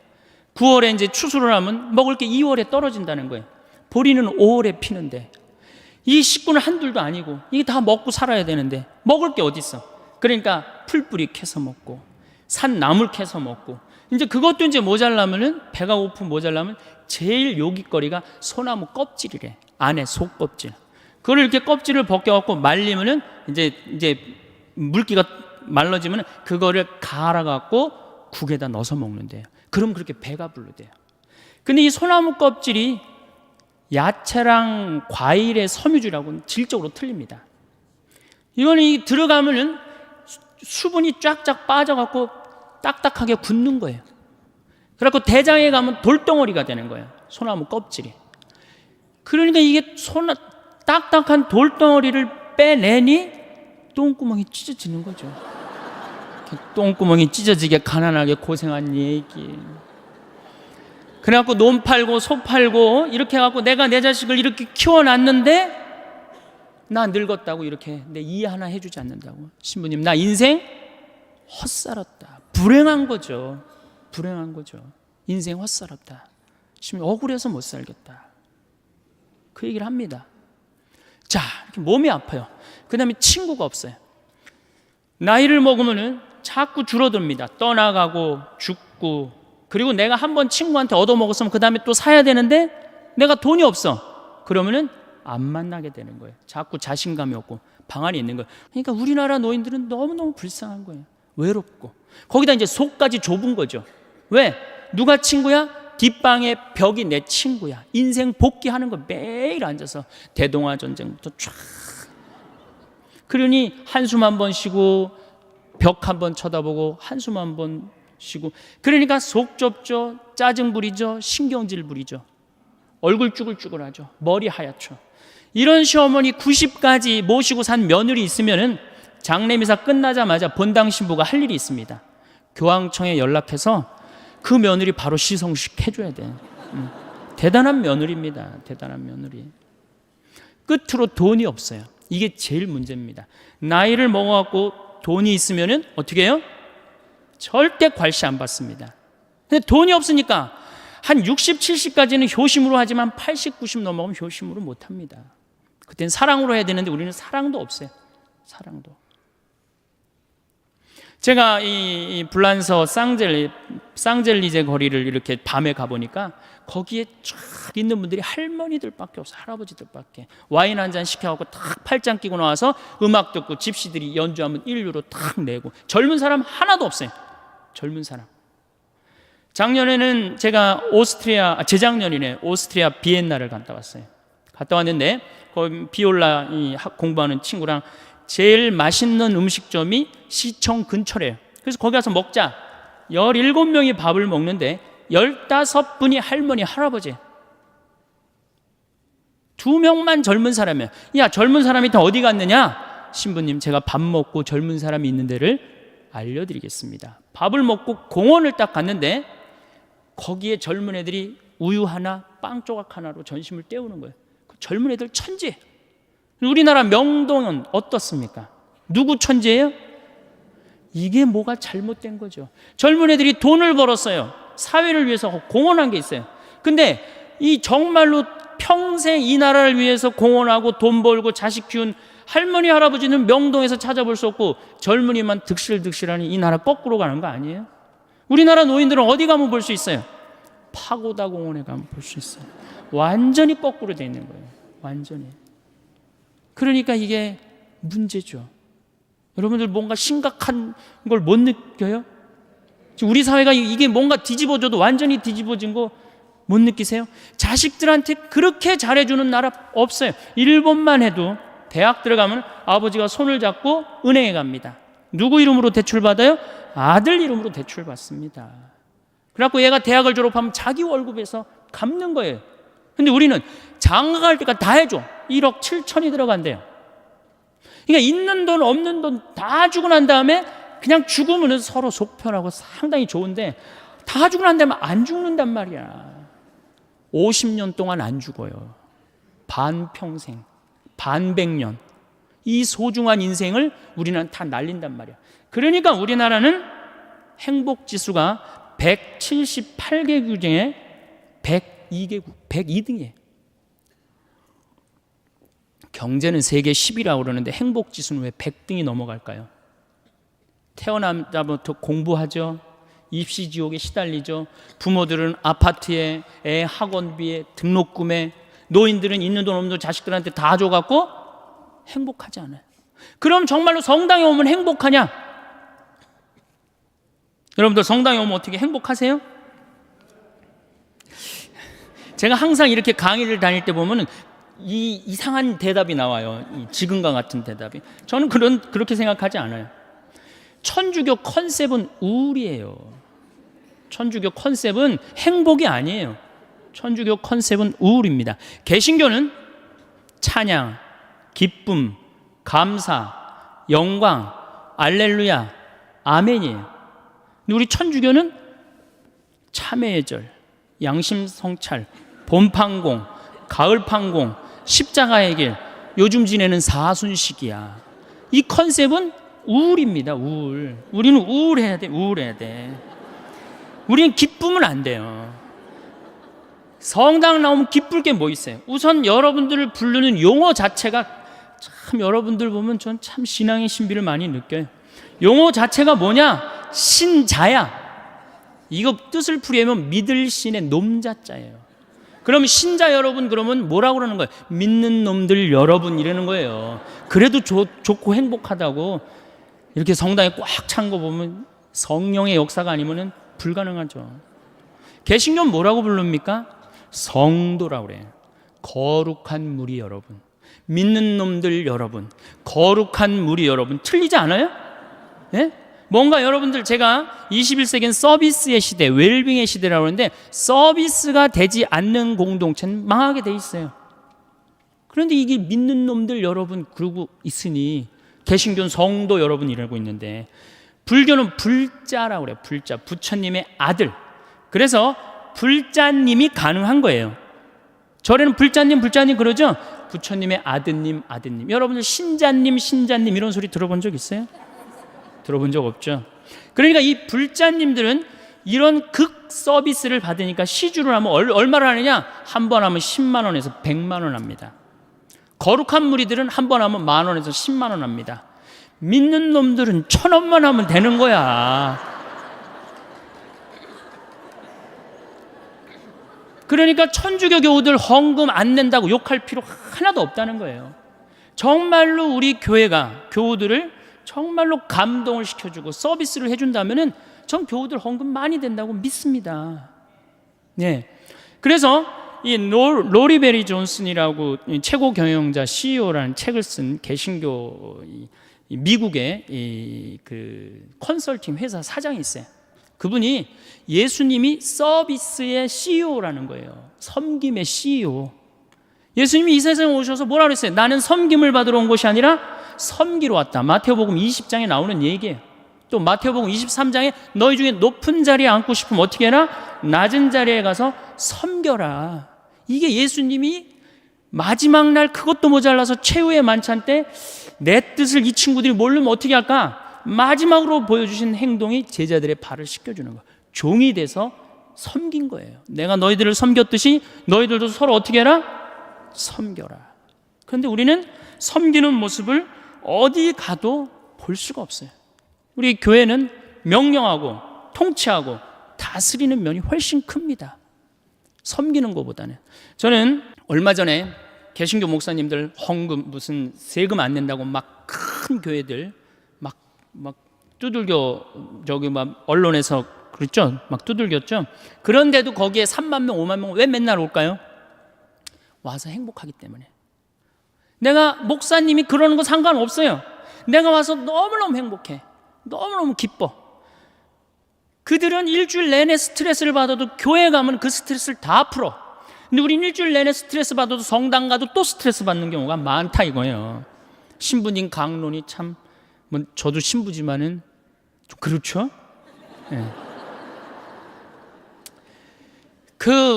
9월에 이제 추수를 하면 먹을 게 2월에 떨어진다는 거예요. 보리는 5월에 피는데 이 식구는 한둘도 아니고 이게 다 먹고 살아야 되는데 먹을 게 어디 있어? 그러니까 풀뿌리 캐서 먹고 산 나물 캐서 먹고, 이제 그것도 이제 모자라면은, 배가 고프 모자라면 제일 요깃거리가 소나무 껍질이래. 안에 속껍질. 그걸 이렇게 껍질을 벗겨갖고 말리면은 이제 물기가 말라지면 그거를 갈아갖고 국에다 넣어서 먹는데요. 그럼 그렇게 배가 부르대요. 근데 이 소나무 껍질이 야채랑 과일의 섬유질하고는 질적으로 틀립니다. 이거는 들어가면은 수분이 쫙쫙 빠져갖고 딱딱하게 굳는 거예요. 그래갖고 대장에 가면 돌덩어리가 되는 거예요. 소나무 껍질이. 그러니까 이게 딱딱한 돌덩어리를 빼내니 똥구멍이 찢어지는 거죠. 똥구멍이 찢어지게 가난하게 고생한 얘기. 그래갖고 논 팔고 소 팔고 이렇게 해갖고 내가 내 자식을 이렇게 키워놨는데 나 늙었다고 이렇게 내 이해 하나 해주지 않는다고. 신부님, 나 인생 헛살았다. 불행한 거죠. 불행한 거죠. 인생 헛살았다. 신부님, 억울해서 못 살겠다. 그 얘기를 합니다. 자, 이렇게 몸이 아파요. 그 다음에 친구가 없어요. 나이를 먹으면은 자꾸 줄어듭니다. 떠나가고 죽고. 그리고 내가 한번 친구한테 얻어먹었으면 그 다음에 또 사야 되는데 내가 돈이 없어. 그러면은 안 만나게 되는 거예요. 자꾸 자신감이 없고 방안이 있는 거예요. 그러니까 우리나라 노인들은 너무너무 불쌍한 거예요. 외롭고. 거기다 이제 속까지 좁은 거죠. 왜? 누가 친구야? 뒷방에 벽이 내 친구야. 인생 복귀하는 거 매일 앉아서 대동아 전쟁부터 쫙. 그러니 한숨 한 번 쉬고 벽 한 번 쳐다보고 한숨 한 번 쉬고. 그러니까 속 좁죠. 짜증 부리죠. 신경질 부리죠. 얼굴 쭈글쭈글하죠. 머리 하얗죠. 이런 시어머니 90까지 모시고 산 며느리 있으면은 장례미사 끝나자마자 본당 신부가 할 일이 있습니다. 교황청에 연락해서 그 며느리 바로 시성식 해줘야 돼. 대단한 며느리입니다. 대단한 며느리. 끝으로 돈이 없어요. 이게 제일 문제입니다. 나이를 먹어갖고 돈이 있으면은 어떻게 해요? 절대 괄시 안 받습니다. 근데 돈이 없으니까 한 60, 70까지는 효심으로 하지만 80, 90 넘어가면 효심으로 못 합니다. 그땐 사랑으로 해야 되는데 우리는 사랑도 없어요. 사랑도. 제가 이 불란서 쌍젤리제 거리를 이렇게 밤에 가보니까 거기에 쫙 있는 분들이 할머니들밖에 없어요. 할아버지들밖에. 와인 한 잔 시켜갖고 탁 팔짱 끼고 나와서 음악 듣고 집시들이 연주하면 1유로 탁 내고. 젊은 사람 하나도 없어요. 젊은 사람. 작년에는 제가 재작년이네, 오스트리아 비엔나를 갔다 왔어요. 갔다 왔는데 거기 비올라 공부하는 친구랑 제일 맛있는 음식점이 시청 근처래요. 그래서 거기 가서 먹자. 17명이 밥을 먹는데 15분이 할머니, 할아버지. 2명만 젊은 사람이야. 야, 젊은 사람이 다 어디 갔느냐? 신부님, 제가 밥 먹고 젊은 사람이 있는 데를 알려드리겠습니다. 밥을 먹고 공원을 딱 갔는데 거기에 젊은 애들이 우유 하나, 빵 조각 하나로 전심을 때우는 거예요. 그 젊은 애들 천재. 우리나라 명동은 어떻습니까? 누구 천재예요? 이게 뭐가 잘못된 거죠. 젊은 애들이 돈을 벌었어요. 사회를 위해서 공헌한 게 있어요. 근데 이 정말로 평생 이 나라를 위해서 공헌하고 돈 벌고 자식 키운 할머니, 할아버지는 명동에서 찾아볼 수 없고 젊은이만 득실득실하니 이 나라 거꾸로 가는 거 아니에요? 우리나라 노인들은 어디 가면 볼 수 있어요? 파고다 공원에 가면 볼 수 있어요. 완전히 거꾸로 돼 있는 거예요. 완전히. 그러니까 이게 문제죠. 여러분들 뭔가 심각한 걸 못 느껴요? 우리 사회가 이게 뭔가 뒤집어져도 완전히 뒤집어진 거 못 느끼세요? 자식들한테 그렇게 잘해주는 나라 없어요. 일본만 해도 대학 들어가면 아버지가 손을 잡고 은행에 갑니다. 누구 이름으로 대출받아요? 아들 이름으로 대출받습니다. 그래갖고 얘가 대학을 졸업하면 자기 월급에서 갚는 거예요. 근데 우리는 장가 갈 때까지 다 해줘. 1억 7천이 들어간대요. 그러니까 있는 돈 없는 돈 다 주고 난 다음에 그냥 죽으면 서로 속 편하고 상당히 좋은데 다 주고 난 다음에 안 죽는단 말이야. 50년 동안 안 죽어요. 반평생, 반백년. 이 소중한 인생을 우리는 다 날린단 말이야. 그러니까 우리나라는 행복지수가 178개국 중에 102개국, 102등이에요. 경제는 세계 10위라고 그러는데 행복지수는 왜 100등이 넘어갈까요? 태어나자부터 공부하죠. 입시지옥에 시달리죠. 부모들은 아파트에, 애 학원비에, 등록금에, 노인들은 있는 돈 없는 돈 자식들한테 다 줘갖고 행복하지 않아요. 그럼 정말로 성당에 오면 행복하냐? 여러분들 성당에 오면 어떻게 행복하세요? 제가 항상 이렇게 강의를 다닐 때 보면 이 이상한 대답이 나와요. 이 지금과 같은 대답이. 저는 그렇게 생각하지 않아요. 천주교 컨셉은 우울이에요. 천주교 컨셉은 행복이 아니에요. 천주교 컨셉은 우울입니다. 개신교는 찬양, 기쁨, 감사, 영광, 알렐루야, 아멘이에요. 근데 우리 천주교는 참회의 절, 양심 성찰, 봄판공, 가을판공, 십자가의 길, 요즘 지내는 사순식이야. 이 컨셉은 우울입니다. 우울. 우리는 우울해야 돼. 우울해야 돼. 우리는 기쁘면 안 돼요. 성당 나오면 기쁠 게 뭐 있어요? 우선 여러분들을 부르는 용어 자체가 참 여러분들 보면 전 참 신앙의 신비를 많이 느껴요. 용어 자체가 뭐냐? 신자야. 이거 뜻을 풀이하면 믿을 신의 놈자자예요. 그럼 신자 여러분 그러면 뭐라고 그러는 거예요? 믿는 놈들 여러분 이러는 거예요. 그래도 좋고 행복하다고 이렇게 성당에 꽉 찬 거 보면 성령의 역사가 아니면 불가능하죠. 개신교는 뭐라고 부릅니까? 성도라고 그래요. 거룩한 무리 여러분, 믿는 놈들 여러분, 거룩한 무리 여러분. 틀리지 않아요? 예? 뭔가 여러분들 제가 21세기는 서비스의 시대, 웰빙의 시대라고 하는데 서비스가 되지 않는 공동체는 망하게 돼 있어요. 그런데 이게 믿는 놈들 여러분 그러고 있으니, 개신교는 성도 여러분 이러고 있는데, 불교는 불자라고 그래요. 불자, 부처님의 아들. 그래서 불자님이 가능한 거예요. 절에는 불자님 그러죠? 부처님의 아드님. 여러분들 신자님 이런 소리 들어본 적 있어요? 들어본 적 없죠? 그러니까 이 불자님들은 이런 극 서비스를 받으니까 시주를 하면 얼마를 하느냐? 한 번 하면 10만 원에서 100만 원 합니다. 거룩한 무리들은 한 번 하면 1만 원에서 10만 원 합니다. 믿는 놈들은 1,000원만 하면 되는 거야. 그러니까 천주교 교우들 헌금 안 낸다고 욕할 필요 하나도 없다는 거예요. 정말로 우리 교회가 교우들을 정말로 감동을 시켜주고 서비스를 해준다면은 전 교우들 헌금 많이 된다고 믿습니다. 네. 그래서 이 로리 베리 존슨이라고 최고 경영자 CEO라는 책을 쓴 개신교 미국의 그 컨설팅 회사 사장이 있어요. 그분이 예수님이 서비스의 CEO라는 거예요. 섬김의 CEO. 예수님이 이 세상에 오셔서 뭐라 그랬어요? 나는 섬김을 받으러 온 것이 아니라 섬기러 왔다. 마태복음 20장에 나오는 얘기예요. 또 마태복음 23장에 너희 중에 높은 자리에 앉고 싶으면 어떻게 해라? 낮은 자리에 가서 섬겨라. 이게 예수님이 마지막 날 그것도 모자라서 최후의 만찬 때 내 뜻을 이 친구들이 모르면 어떻게 할까? 마지막으로 보여주신 행동이 제자들의 발을 씻겨주는 거예요. 종이 돼서 섬긴 거예요. 내가 너희들을 섬겼듯이 너희들도 서로 어떻게 해라? 섬겨라. 그런데 우리는 섬기는 모습을 어디 가도 볼 수가 없어요. 우리 교회는 명령하고 통치하고 다스리는 면이 훨씬 큽니다. 섬기는 것보다는. 저는 얼마 전에 개신교 목사님들 헌금 무슨 세금 안 낸다고 막 큰 교회들 막 두들겨, 저기 막 언론에서 그랬죠? 막 두들겼죠? 그런데도 거기에 3만 명, 5만 명 왜 맨날 올까요? 와서 행복하기 때문에. 내가 목사님이 그러는 거 상관없어요. 내가 와서 너무너무 행복해. 너무너무 기뻐. 그들은 일주일 내내 스트레스를 받아도 교회 가면 그 스트레스를 다 풀어. 근데 우린 일주일 내내 스트레스 받아도 성당 가도 또 스트레스 받는 경우가 많다 이거예요. 신부님 강론이 참, 뭐 저도 신부지만은 좀 그렇죠? 네.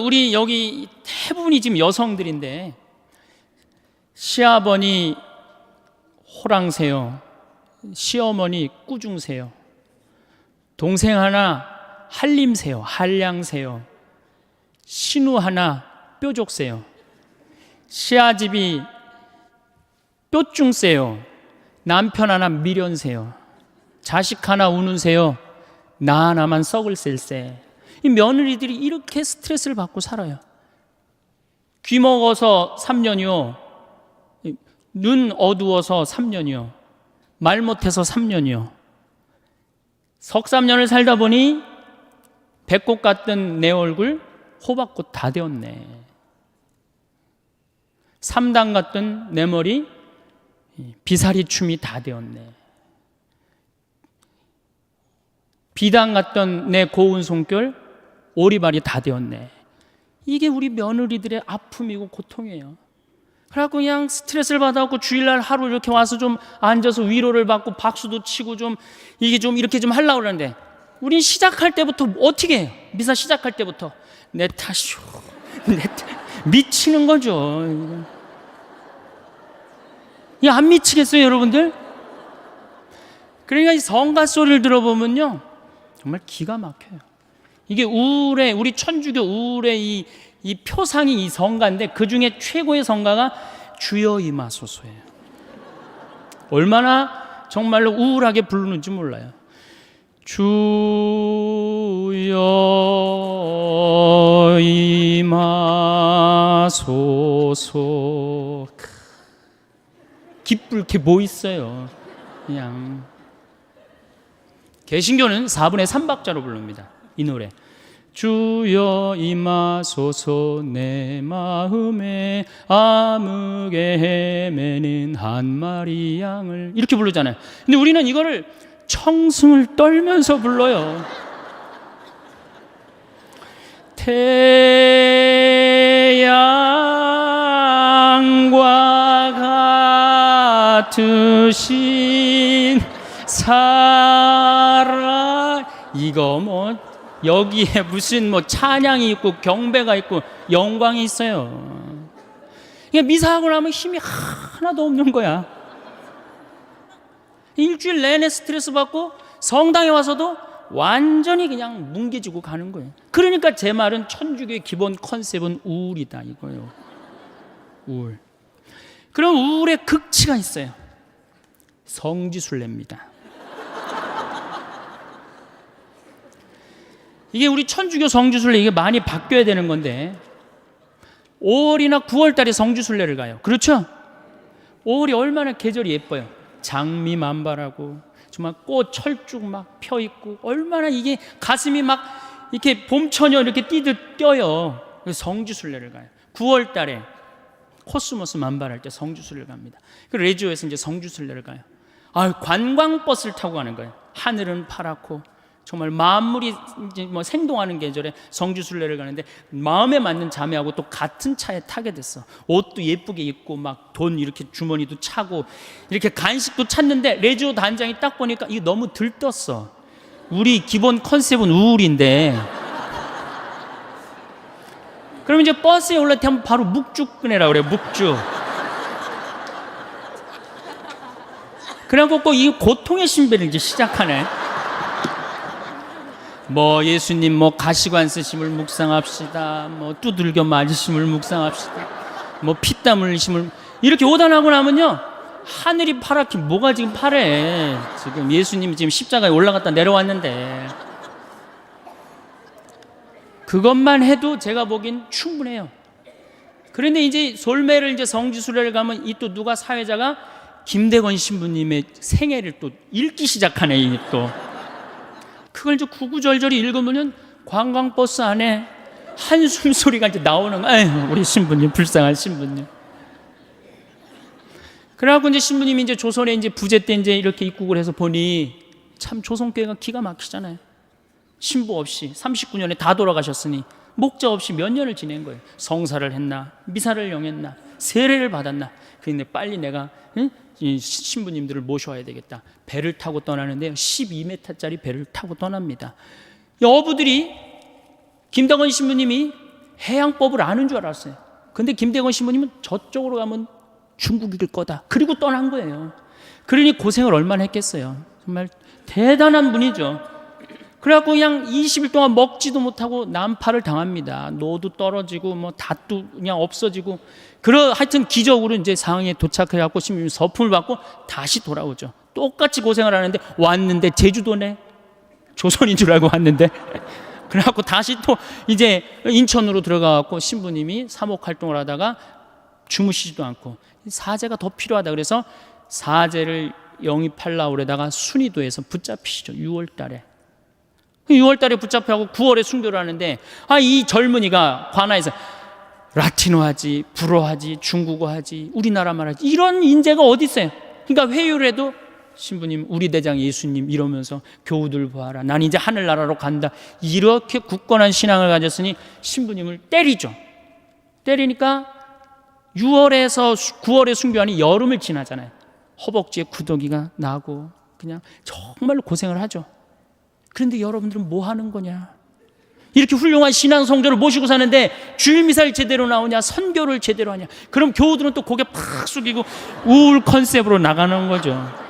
우리 여기 대부분이 지금 여성들인데, 시아버니 호랑새요, 시어머니 꾸중새요, 동생 하나 한림새요, 한량새요, 신우 하나 뾰족새요, 시아집이 뾰중새요, 남편 하나 미련새요, 자식 하나 우는새요, 나 하나만 썩을 셀새. 이 며느리들이 이렇게 스트레스를 받고 살아요. 귀 먹어서 3년이요, 눈 어두워서 3년이요, 말 못해서 3년이요. 석 3년을 살다 보니 배꼽 같던 내 얼굴 호박꽃 다 되었네. 3단 같던 내 머리 비사리 춤이 다 되었네. 비단 같던 내 고운 손결 오리발이 다 되었네. 이게 우리 며느리들의 아픔이고 고통이에요. 그래갖고 그냥 스트레스를 받아갖고 주일날 하루 이렇게 와서 좀 앉아서 위로를 받고 박수도 치고 좀 이게 좀 이렇게 좀 하려고 그러는데, 우린 시작할 때부터 어떻게 해요? 미사 시작할 때부터 내 탓이요, 미치는 거죠. 이게 안 미치겠어요, 여러분들? 그러니까 이 성가 소리를 들어보면요, 정말 기가 막혀요. 이게 우울의, 우리 천주교 우울의 이 표상이 이 성가인데, 그 중에 최고의 성가가 주여 임하소서예요. 얼마나 정말로 우울하게 부르는지 몰라요. 주여 임하소서. 기쁠 게 뭐 있어요. 그냥. 개신교는 4분의 3박자로 부릅니다, 이 노래. 주여 임하소서 내 마음에 암흑에 헤매는 한 마리 양을, 이렇게 부르잖아요. 근데 우리는 이거를 청승을 떨면서 불러요. 태양과 같으신 사랑. 이거 뭐 여기에 무슨 뭐 찬양이 있고 경배가 있고 영광이 있어요. 그러니까 미사하고 나면 힘이 하나도 없는 거야. 일주일 내내 스트레스 받고 성당에 와서도 완전히 그냥 뭉개지고 가는 거예요. 그러니까 제 말은 천주교의 기본 컨셉은 우울이다 이거예요. 우울. 그럼 우울의 극치가 있어요. 성지순례입니다. 이게 우리 천주교 성지순례 이게 많이 바뀌어야 되는 건데 5월이나 9월 달에 성지순례를 가요. 그렇죠? 5월이 얼마나 계절이 예뻐요. 장미 만발하고 정말 꽃 철쭉 막 펴 있고 얼마나 이게 가슴이 막 이렇게 봄처녀 이렇게 뛰듯 뛰어요. 그래서 성지순례를 가요. 9월 달에 코스모스 만발할 때 성지순례를 갑니다. 그리고 레지오에서 이제 성지순례를 가요. 관광버스를 타고 가는 거예요. 하늘은 파랗고 정말 만물이 이제 뭐 생동하는 계절에 성지순례를 가는데 마음에 맞는 자매하고 또 같은 차에 타게 됐어. 옷도 예쁘게 입고 막 돈 이렇게 주머니도 차고 이렇게 간식도 찾는데 레지오 단장이 딱 보니까 이거 너무 들떴어. 우리 기본 컨셉은 우울인데. 그럼 이제 버스에 올라타면 바로 묵죽 끄내라 그래. 묵죽. 그래갖고 이 고통의 신비를 이제 시작하네. 뭐 예수님 뭐 가시관 쓰심을 묵상합시다. 뭐 두들겨 맞으심을 묵상합시다. 뭐 피땀 흘리심을 이렇게 오단하고 나면요 하늘이 파랗게 뭐가 지금 파래. 지금 예수님이 지금 십자가에 올라갔다 내려왔는데 그것만 해도 제가 보기엔 충분해요. 그런데 이제 솔매를 이제 성지순례를 가면 이 또 누가 사회자가 김대건 신부님의 생애를 또 읽기 시작하네. 이 또 그걸 이제 구구절절히 읽으면 관광버스 안에 한숨 소리가 이제 나오는 거야. 에휴, 우리 신부님, 불쌍한 신부님. 그래갖고 이제 신부님이 이제 조선에 이제 부제 때 이제 이렇게 입국을 해서 보니 참 조선교회가 기가 막히잖아요. 신부 없이 39년에 다 돌아가셨으니 목자 없이 몇 년을 지낸 거예요. 성사를 했나, 미사를 영했나, 세례를 받았나. 그런데 빨리 내가 이 신부님들을 모셔와야 되겠다. 배를 타고 떠나는데요 12m짜리 배를 타고 떠납니다. 어부들이 김대건 신부님이 해양법을 아는 줄 알았어요. 근데 김대건 신부님은 저쪽으로 가면 중국일 거다. 그리고 떠난 거예요. 그러니 고생을 얼마나 했겠어요. 정말 대단한 분이죠. 그래갖고 그냥 20일 동안 먹지도 못하고 난파를 당합니다. 노도 떨어지고 뭐 닷도 그냥 없어지고 하여튼 기적으로 이제 상황에 도착해갖고 신부님 서품을 받고 다시 돌아오죠. 똑같이 고생을 하는데 왔는데 제주도네. 조선인 줄 알고 왔는데 그래갖고 다시 또 이제 인천으로 들어가갖고 신부님이 사목 활동을 하다가 주무시지도 않고 사제가 더 필요하다 그래서 사제를 영입하려고 그러다가 순위도에서 붙잡히시죠. 6월 달에 6월 달에 붙잡혀하고 9월에 순교를 하는데 이 젊은이가 관아에서 라틴어하지, 불어하지, 중국어하지, 우리나라 말하지 이런 인재가 어디 있어요? 그러니까 회유를 해도 신부님, 우리 대장 예수님 이러면서 교우들 보아라. 난 이제 하늘나라로 간다. 이렇게 굳건한 신앙을 가졌으니 신부님을 때리죠. 때리니까 6월에서 9월에 순교하니 여름을 지나잖아요. 허벅지에 구더기가 나고 그냥 정말로 고생을 하죠. 그런데 여러분들은 뭐 하는 거냐? 이렇게 훌륭한 신앙 성도를 모시고 사는데 주일미사를 제대로 나오냐? 선교를 제대로 하냐? 그럼 교우들은 또 고개 팍 숙이고 우울 컨셉으로 나가는 거죠.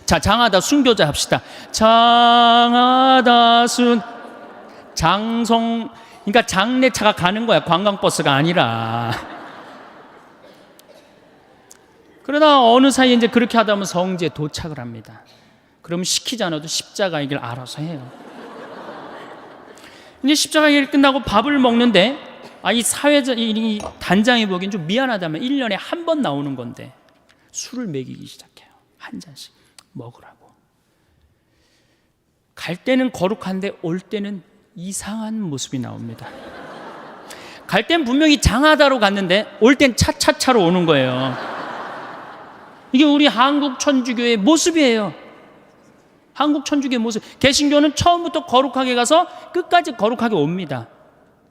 자, 장하다 순교자 합시다. 장하다 장성, 그러니까 장례차가 가는 거야. 관광버스가 아니라. 그러다 어느 사이에 이제 그렇게 하다 보면 성지에 도착을 합니다. 그러면 시키지 않아도 십자가의 길 알아서 해요. 이제 십자가의 길 끝나고 밥을 먹는데 이 사회자, 이 단장이 보기엔 좀 미안하다면 1년에 한 번 나오는 건데 술을 먹이기 시작해요. 한 잔씩 먹으라고. 갈 때는 거룩한데 올 때는 이상한 모습이 나옵니다. 갈 땐 분명히 장하다로 갔는데 올 땐 차차차로 오는 거예요. 이게 우리 한국 천주교의 모습이에요. 한국 천주교의 모습. 개신교는 처음부터 거룩하게 가서 끝까지 거룩하게 옵니다.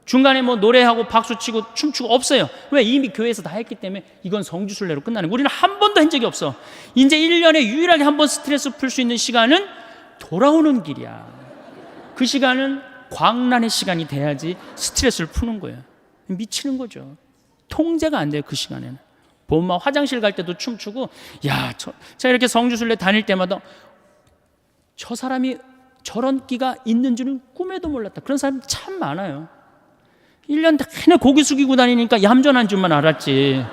중간에 뭐 노래하고 박수치고 춤추고 없어요. 왜? 이미 교회에서 다 했기 때문에 이건 성지순례로 끝나는 거예요. 우리는 한 번도 한 적이 없어. 이제 1년에 유일하게 한 번 스트레스 풀 수 있는 시간은 돌아오는 길이야. 그 시간은 광란의 시간이 돼야지 스트레스를 푸는 거예요. 미치는 거죠. 통제가 안 돼요. 그 시간에는. 보면 화장실 갈 때도 춤추고, 제가 이렇게 성지순례 다닐 때마다 저 사람이 저런 끼가 있는 줄은 꿈에도 몰랐다. 그런 사람 참 많아요. 1년 내내 고개 숙이고 다니니까 얌전한 줄만 알았지.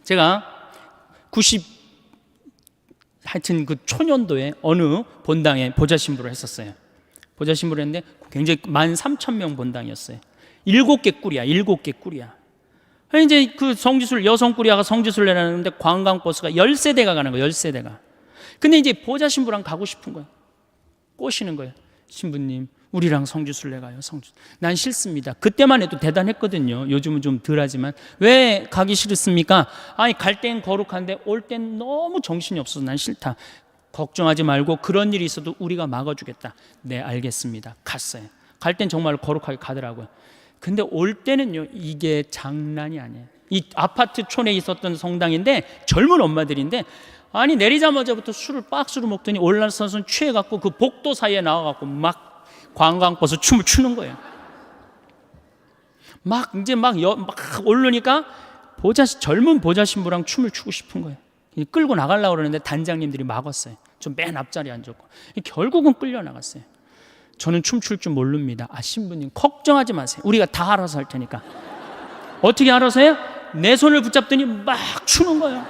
제가 하여튼 그 초년도에 어느 본당에 보좌신부를 했었어요. 보좌신부를 했는데 굉장히 13,000명 본당이었어요. 7개 꿀이야. 이제 그 성지순례, 여성 꾸리아가 성지순례를 하는데 관광버스가 10세대가 가는 거예요. 10세대가. 근데 이제 보좌신부랑 가고 싶은 거예요. 꼬시는 거예요. 신부님, 우리랑 성지순례 가요. 난 싫습니다. 그때만 해도 대단했거든요. 요즘은 좀 덜하지만. 왜 가기 싫습니까? 아니, 갈 땐 거룩한데 올 땐 너무 정신이 없어서 난 싫다. 걱정하지 말고 그런 일이 있어도 우리가 막아주겠다. 네, 알겠습니다. 갔어요. 갈 땐 정말 거룩하게 가더라고요. 근데 올 때는요, 이게 장난이 아니에요. 이 아파트 촌에 있었던 성당인데 젊은 엄마들인데, 아니 내리자마자부터 술을 박스로 먹더니 올라서서 취해갖고 그 복도 사이에 나와갖고 막 관광버스 춤을 추는 거예요. 막 오르니까 젊은 보좌신부랑 춤을 추고 싶은 거예요. 끌고 나가려고 그러는데 단장님들이 막았어요. 좀 맨 앞자리에 앉았고. 결국은 끌려 나갔어요. 저는 춤출 줄 모릅니다. 신부님 걱정하지 마세요. 우리가 다 알아서 할 테니까. 어떻게 알아서 해요? 내 손을 붙잡더니 막 추는 거예요.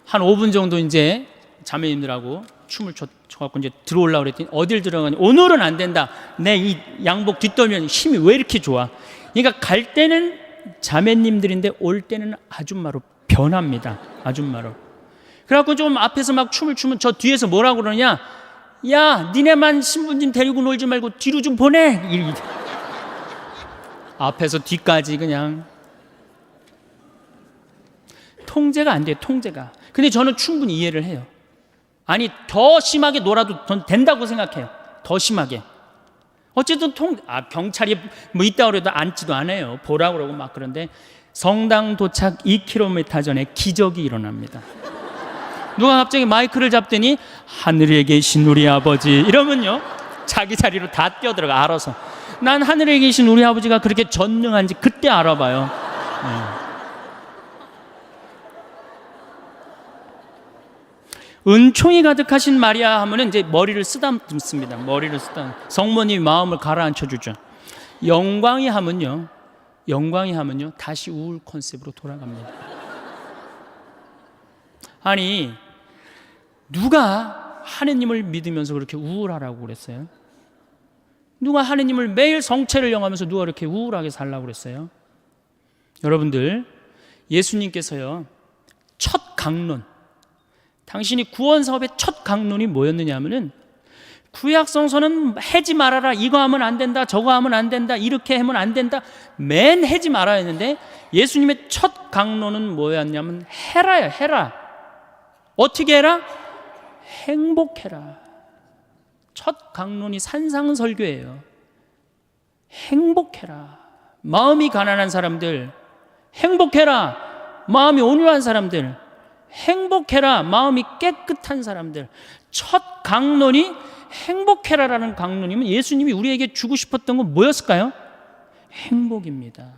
한 5분 정도 이제 자매님들하고 춤을 춰갖고 이제 들어오려고 그랬더니 어딜 들어가니 오늘은 안 된다. 내 이 양복 뒷덜미는 힘이 왜 이렇게 좋아? 그러니까 갈 때는 자매님들인데 올 때는 아줌마로 변합니다. 아줌마로. 그래갖고 좀 앞에서 막 춤을 추면 저 뒤에서 뭐라고 그러냐? 야, 니네만 신부님 데리고 놀지 말고 뒤로 좀 보내. 앞에서 뒤까지 그냥 통제가 안 돼요. 통제가. 근데 저는 충분히 이해를 해요. 아니, 더 심하게 놀아도 전 된다고 생각해요. 더 심하게. 어쨌든 경찰이 뭐 있다 그래도 앉지도 않아요. 보라고 그러고 막. 그런데 성당 도착 2km 전에 기적이 일어납니다. 누가 갑자기 마이크를 잡더니 하늘에 계신 우리 아버지 이러면요, 자기 자리로 다 뛰어들어가. 알아서. 난 하늘에 계신 우리 아버지가 그렇게 전능한지 그때 알아봐요. 은총이 가득하신 마리아 하면은 이제 머리를 쓰다듬습니다. 머리를 성모님 마음을 가라앉혀 주죠. 영광이 하면요 다시 우울 컨셉으로 돌아갑니다. 아니, 누가 하느님을 믿으면서 그렇게 우울하라고 그랬어요? 누가 하느님을 매일 성체를 영하면서 누가 그렇게 우울하게 살라고 그랬어요? 여러분들, 예수님께서요, 첫 강론, 당신이 구원 사업의 첫 강론이 뭐였느냐 하면은, 구약성서는 해지 말아라, 이거 하면 안 된다, 저거 하면 안 된다, 이렇게 하면 안 된다, 맨 해지 말아야 했는데, 예수님의 첫 강론은 뭐였냐면 해라야. 해라. 어떻게 해라? 행복해라. 첫 강론이 산상설교예요. 행복해라. 마음이 가난한 사람들 행복해라. 마음이 온유한 사람들 행복해라. 마음이 깨끗한 사람들. 첫 강론이 행복해라라는 강론이면 예수님이 우리에게 주고 싶었던 건 뭐였을까요? 행복입니다.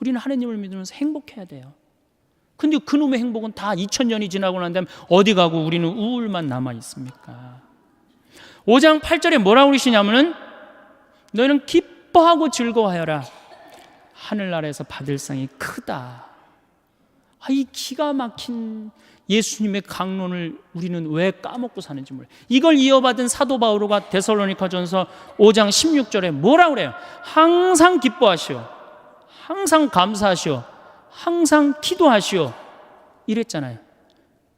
우리는 하나님을 믿으면서 행복해야 돼요. 근데 그놈의 행복은 다 2000년이 지나고 난 다음에 어디 가고 우리는 우울만 남아 있습니까? 5장 8절에 뭐라고 그러시냐면은, 너희는 기뻐하고 즐거워하여라. 하늘나라에서 받을 상이 크다. 이 기가 막힌 예수님의 강론을 우리는 왜 까먹고 사는지 몰라요. 이걸 이어받은 사도 바오로가 데살로니가전서 5장 16절에 뭐라고 그래요? 항상 기뻐하시오, 항상 감사하시오, 항상 기도하시오, 이랬잖아요.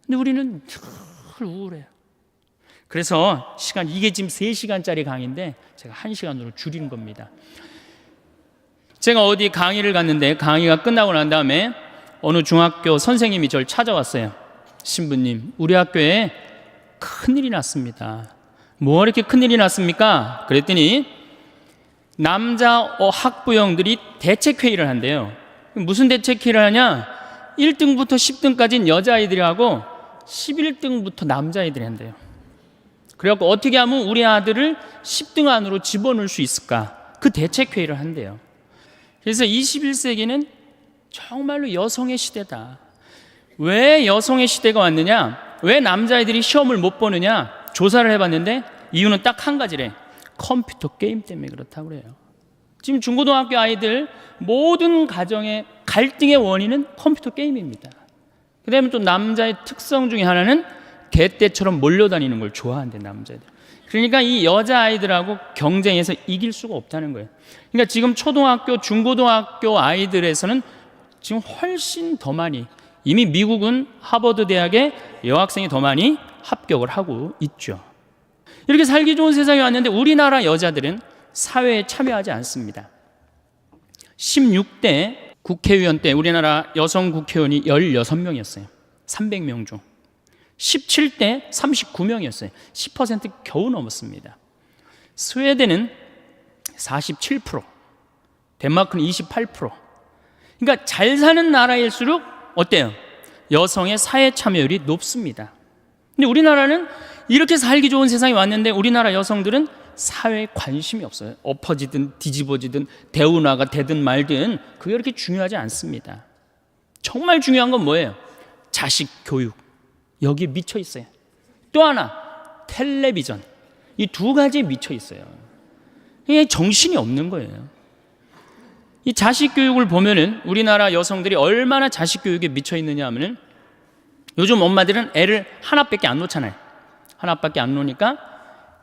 근데 우리는 늘 우울해요. 그래서 이게 지금 3시간짜리 강의인데 제가 1시간으로 줄인 겁니다. 제가 어디 강의를 갔는데 강의가 끝나고 난 다음에 어느 중학교 선생님이 저를 찾아왔어요. 신부님, 우리 학교에 큰일이 났습니다. 뭐 이렇게 큰일이 났습니까? 그랬더니 남자 학부형들이 대책회의를 한대요. 무슨 대책회의를 하냐? 1등부터 10등까지는 여자아이들이 하고 11등부터 남자아이들이 한대요. 그래갖고 어떻게 하면 우리 아들을 10등 안으로 집어넣을 수 있을까? 그 대책회의를 한대요. 그래서 21세기는 정말로 여성의 시대다. 왜 여성의 시대가 왔느냐? 왜 남자아이들이 시험을 못 보느냐? 조사를 해봤는데 이유는 딱 한 가지래. 컴퓨터 게임 때문에 그렇다고 그래요. 지금 중고등학교 아이들 모든 가정의 갈등의 원인은 컴퓨터 게임입니다. 그 다음에 또 남자의 특성 중에 하나는 개떼처럼 몰려다니는 걸 좋아한대, 남자애들. 그러니까 이 여자아이들하고 경쟁해서 이길 수가 없다는 거예요. 그러니까 지금 초등학교, 중고등학교 아이들에서는 지금 훨씬 더 많이, 이미 미국은 하버드 대학에 여학생이 더 많이 합격을 하고 있죠. 이렇게 살기 좋은 세상이 왔는데 우리나라 여자들은 사회에 참여하지 않습니다. 16대 국회의원 때 우리나라 여성 국회의원이 16명이었어요. 300명 중. 17대 39명이었어요. 10% 겨우 넘었습니다. 스웨덴은 47%, 덴마크는 28%. 그러니까 잘 사는 나라일수록 어때요? 여성의 사회 참여율이 높습니다. 근데 우리나라는 이렇게 살기 좋은 세상이 왔는데 우리나라 여성들은 사회에 관심이 없어요. 엎어지든 뒤집어지든 대운하가 되든 말든 그게 그렇게 중요하지 않습니다. 정말 중요한 건 뭐예요? 자식 교육. 여기에 미쳐 있어요. 또 하나, 텔레비전. 이 두 가지에 미쳐 있어요. 이게 정신이 없는 거예요. 이 자식 교육을 보면은 우리나라 여성들이 얼마나 자식 교육에 미쳐 있느냐 하면은 요즘 엄마들은 애를 하나밖에 안 놓잖아요. 하나밖에 안 놓으니까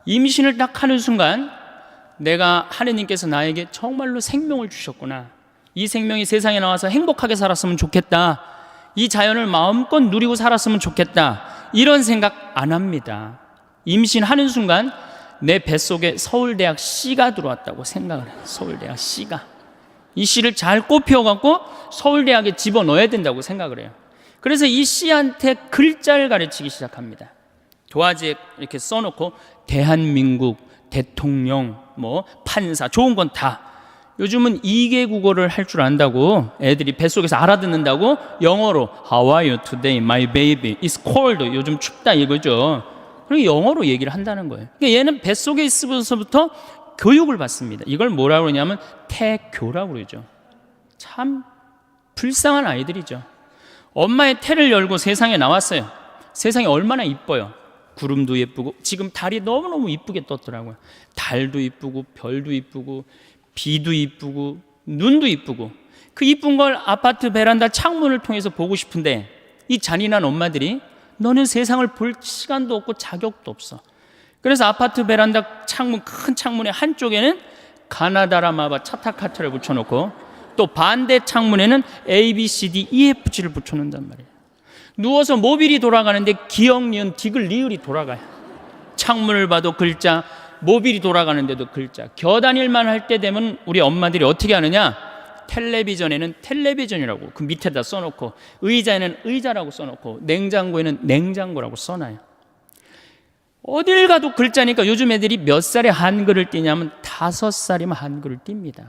임신을 딱 하는 순간 내가 하느님께서 나에게 정말로 생명을 주셨구나. 이 생명이 세상에 나와서 행복하게 살았으면 좋겠다. 이 자연을 마음껏 누리고 살았으면 좋겠다. 이런 생각 안 합니다. 임신하는 순간 내 뱃속에 서울대학 C가 들어왔다고 생각을 해요. 서울대학 C가. 이 C를 잘 꼽혀갖고 서울대학에 집어넣어야 된다고 생각을 해요. 그래서 이 C한테 글자를 가르치기 시작합니다. 도화지에 이렇게 써놓고 대한민국, 대통령, 뭐 판사, 좋은 건 다. 요즘은 2개 국어를 할 줄 안다고 애들이 뱃속에서 알아듣는다고 영어로 How are you today, my baby? It's cold. 요즘 춥다 이거죠. 그리고 영어로 얘기를 한다는 거예요. 그러니까 얘는 뱃속에 있으면서부터 교육을 받습니다. 이걸 뭐라고 그러냐면 태교라고 그러죠. 참 불쌍한 아이들이죠. 엄마의 태를 열고 세상에 나왔어요. 세상이 얼마나 이뻐요. 구름도 예쁘고 지금 달이 너무너무 이쁘게 떴더라고요. 달도 이쁘고 별도 이쁘고 비도 이쁘고 눈도 이쁘고 그 이쁜 걸 아파트 베란다 창문을 통해서 보고 싶은데 이 잔인한 엄마들이 너는 세상을 볼 시간도 없고 자격도 없어. 그래서 아파트 베란다 창문, 큰 창문의 한쪽에는 가나다라마바 차타카트를 붙여놓고 또 반대 창문에는 A, B, C, D, E, F, G를 붙여놓는단 말이에요. 누워서 모빌이 돌아가는데 기역, 니은, 디귿, 리을이 돌아가요. 창문을 봐도 글자, 모빌이 돌아가는데도 글자. 겨다닐만 할 때 되면 우리 엄마들이 어떻게 하느냐? 텔레비전에는 텔레비전이라고 그 밑에다 써놓고, 의자에는 의자라고 써놓고, 냉장고에는 냉장고라고 써놔요. 어딜 가도 글자니까 요즘 애들이 몇 살에 한글을 띄냐면 5살이면 한글을 띱니다.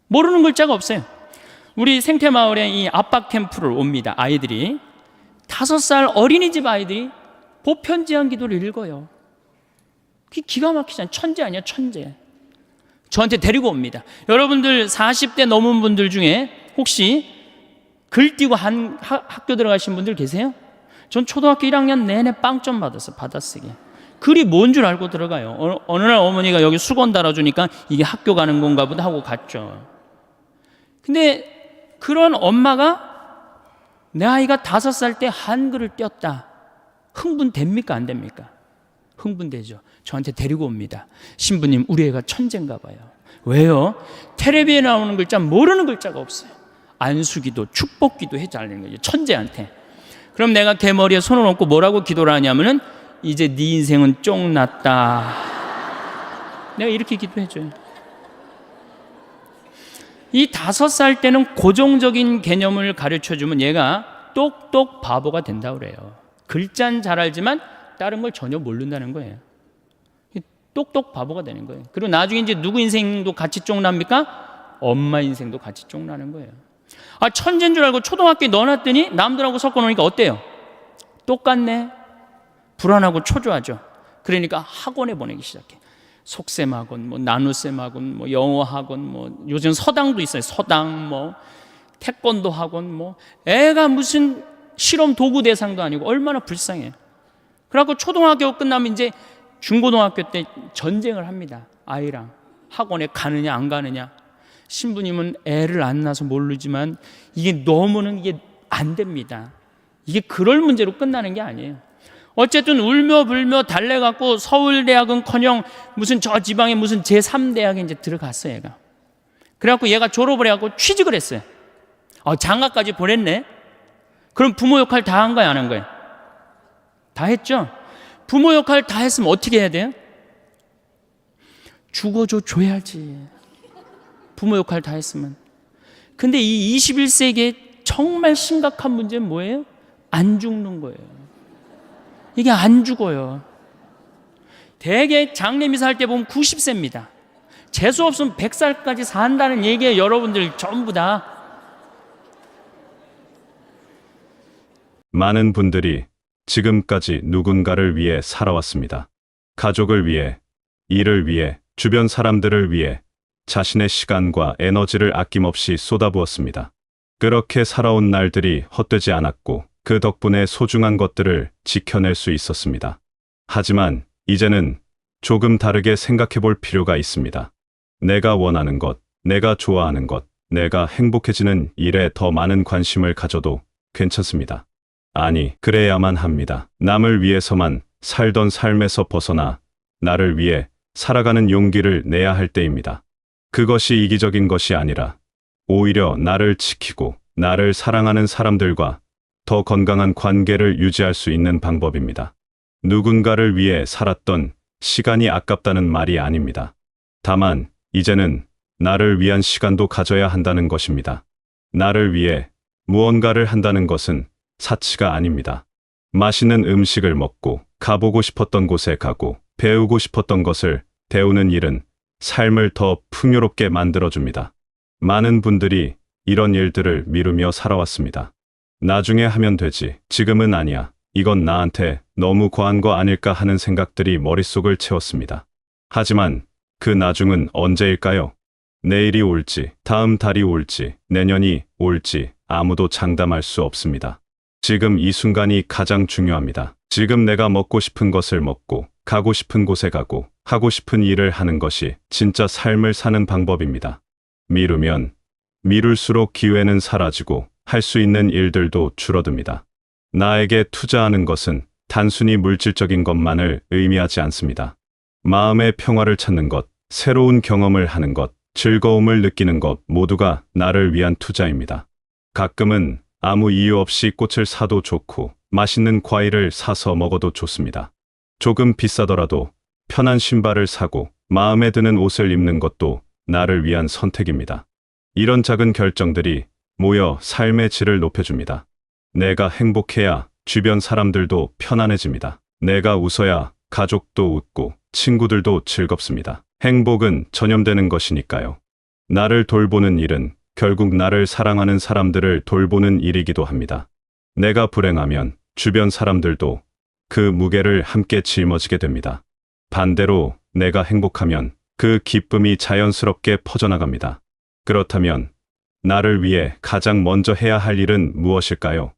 모르는 글자가 없어요. 우리 생태마을에 이 아빠 캠프를 옵니다. 아이들이 5살 어린이집 아이들이 보편제한 기도를 읽어요. 그게 기가 막히잖아요. 천재 아니야, 천재. 저한테 데리고 옵니다. 여러분들 40대 넘은 분들 중에 혹시 글 띄고 학교 들어가신 분들 계세요? 전 초등학교 1학년 내내 빵점 받았어요. 받아쓰기. 글이 뭔 줄 알고 들어가요. 어느 날 어머니가 여기 수건 달아주니까 이게 학교 가는 건가 보다 하고 갔죠. 근데 그런 엄마가 내 아이가 5살 때 한글을 띄었다. 흥분됩니까? 안 됩니까? 흥분되죠. 저한테 데리고 옵니다. 신부님, 우리 애가 천재인가 봐요. 왜요? 텔레비에 나오는 글자 모르는 글자가 없어요. 안수기도 축복기도 해지 않는 거죠. 천재한테. 그럼 내가 걔 머리에 손을 얹고 뭐라고 기도를 하냐면은 이제 네 인생은 쫑났다. 내가 이렇게 기도해줘요. 이 5살 때는 고정적인 개념을 가르쳐주면 얘가 똑똑 바보가 된다고 그래요. 글자는 잘 알지만 다른 걸 전혀 모른다는 거예요. 똑똑 바보가 되는 거예요. 그리고 나중에 이제 누구 인생도 같이 쪽납니까? 엄마 인생도 같이 쪽나는 거예요. 천재인 줄 알고 초등학교에 넣어놨더니 남들하고 섞어놓으니까 어때요? 똑같네. 불안하고 초조하죠. 그러니까 학원에 보내기 시작해. 속셈 학원, 나눗셈 학원, 영어 학원, 요즘 서당도 있어요. 서당, 태권도 학원, 애가 무슨 실험 도구 대상도 아니고 얼마나 불쌍해. 그래갖고 초등학교 끝나면 이제 중고등학교 때 전쟁을 합니다. 아이랑 학원에 가느냐 안 가느냐. 신부님은 애를 안 낳아서 모르지만 이게 안 됩니다. 이게 그럴 문제로 끝나는 게 아니에요. 어쨌든 울며 불며 달래갖고 서울대학은커녕 무슨 저 지방에 무슨 제3대학에 이제 들어갔어요, 얘가. 그래갖고 얘가 졸업을 해갖고 취직을 했어요. 장가까지 보냈네. 그럼 부모 역할 다 한 거야, 안 한 거야? 다 했죠? 부모 역할 다 했으면 어떻게 해야 돼요? 줘야지. 부모 역할 다 했으면. 근데 이 21세기에 정말 심각한 문제는 뭐예요? 안 죽는 거예요. 이게 안 죽어요. 대개 장례미사 할 때 보면 90세입니다. 재수 없으면 100살까지 산다는 얘기예요, 여러분들 전부 다. 많은 분들이 지금까지 누군가를 위해 살아왔습니다. 가족을 위해, 일을 위해, 주변 사람들을 위해 자신의 시간과 에너지를 아낌없이 쏟아부었습니다. 그렇게 살아온 날들이 헛되지 않았고 그 덕분에 소중한 것들을 지켜낼 수 있었습니다. 하지만 이제는 조금 다르게 생각해 볼 필요가 있습니다. 내가 원하는 것, 내가 좋아하는 것, 내가 행복해지는 일에 더 많은 관심을 가져도 괜찮습니다. 아니, 그래야만 합니다. 남을 위해서만 살던 삶에서 벗어나 나를 위해 살아가는 용기를 내야 할 때입니다. 그것이 이기적인 것이 아니라 오히려 나를 지키고 나를 사랑하는 사람들과 더 건강한 관계를 유지할 수 있는 방법입니다. 누군가를 위해 살았던 시간이 아깝다는 말이 아닙니다. 다만 이제는 나를 위한 시간도 가져야 한다는 것입니다. 나를 위해 무언가를 한다는 것은 사치가 아닙니다. 맛있는 음식을 먹고 가보고 싶었던 곳에 가고 배우고 싶었던 것을 배우는 일은 삶을 더 풍요롭게 만들어줍니다. 많은 분들이 이런 일들을 미루며 살아왔습니다. 나중에 하면 되지. 지금은 아니야. 이건 나한테 너무 과한 거 아닐까 하는 생각들이 머릿속을 채웠습니다. 하지만 그 나중은 언제일까요? 내일이 올지, 다음 달이 올지, 내년이 올지 아무도 장담할 수 없습니다. 지금 이 순간이 가장 중요합니다. 지금 내가 먹고 싶은 것을 먹고, 가고 싶은 곳에 가고, 하고 싶은 일을 하는 것이 진짜 삶을 사는 방법입니다. 미루면 미룰수록 기회는 사라지고 할 수 있는 일들도 줄어듭니다. 나에게 투자하는 것은 단순히 물질적인 것만을 의미하지 않습니다. 마음의 평화를 찾는 것, 새로운 경험을 하는 것, 즐거움을 느끼는 것 모두가 나를 위한 투자입니다. 가끔은 아무 이유 없이 꽃을 사도 좋고 맛있는 과일을 사서 먹어도 좋습니다. 조금 비싸더라도 편한 신발을 사고 마음에 드는 옷을 입는 것도 나를 위한 선택입니다. 이런 작은 결정들이 모여 삶의 질을 높여줍니다. 내가 행복해야 주변 사람들도 편안해집니다. 내가 웃어야 가족도 웃고 친구들도 즐겁습니다. 행복은 전염되는 것이니까요. 나를 돌보는 일은 결국 나를 사랑하는 사람들을 돌보는 일이기도 합니다. 내가 불행하면 주변 사람들도 그 무게를 함께 짊어지게 됩니다. 반대로 내가 행복하면 그 기쁨이 자연스럽게 퍼져나갑니다. 그렇다면 나를 위해 가장 먼저 해야 할 일은 무엇일까요?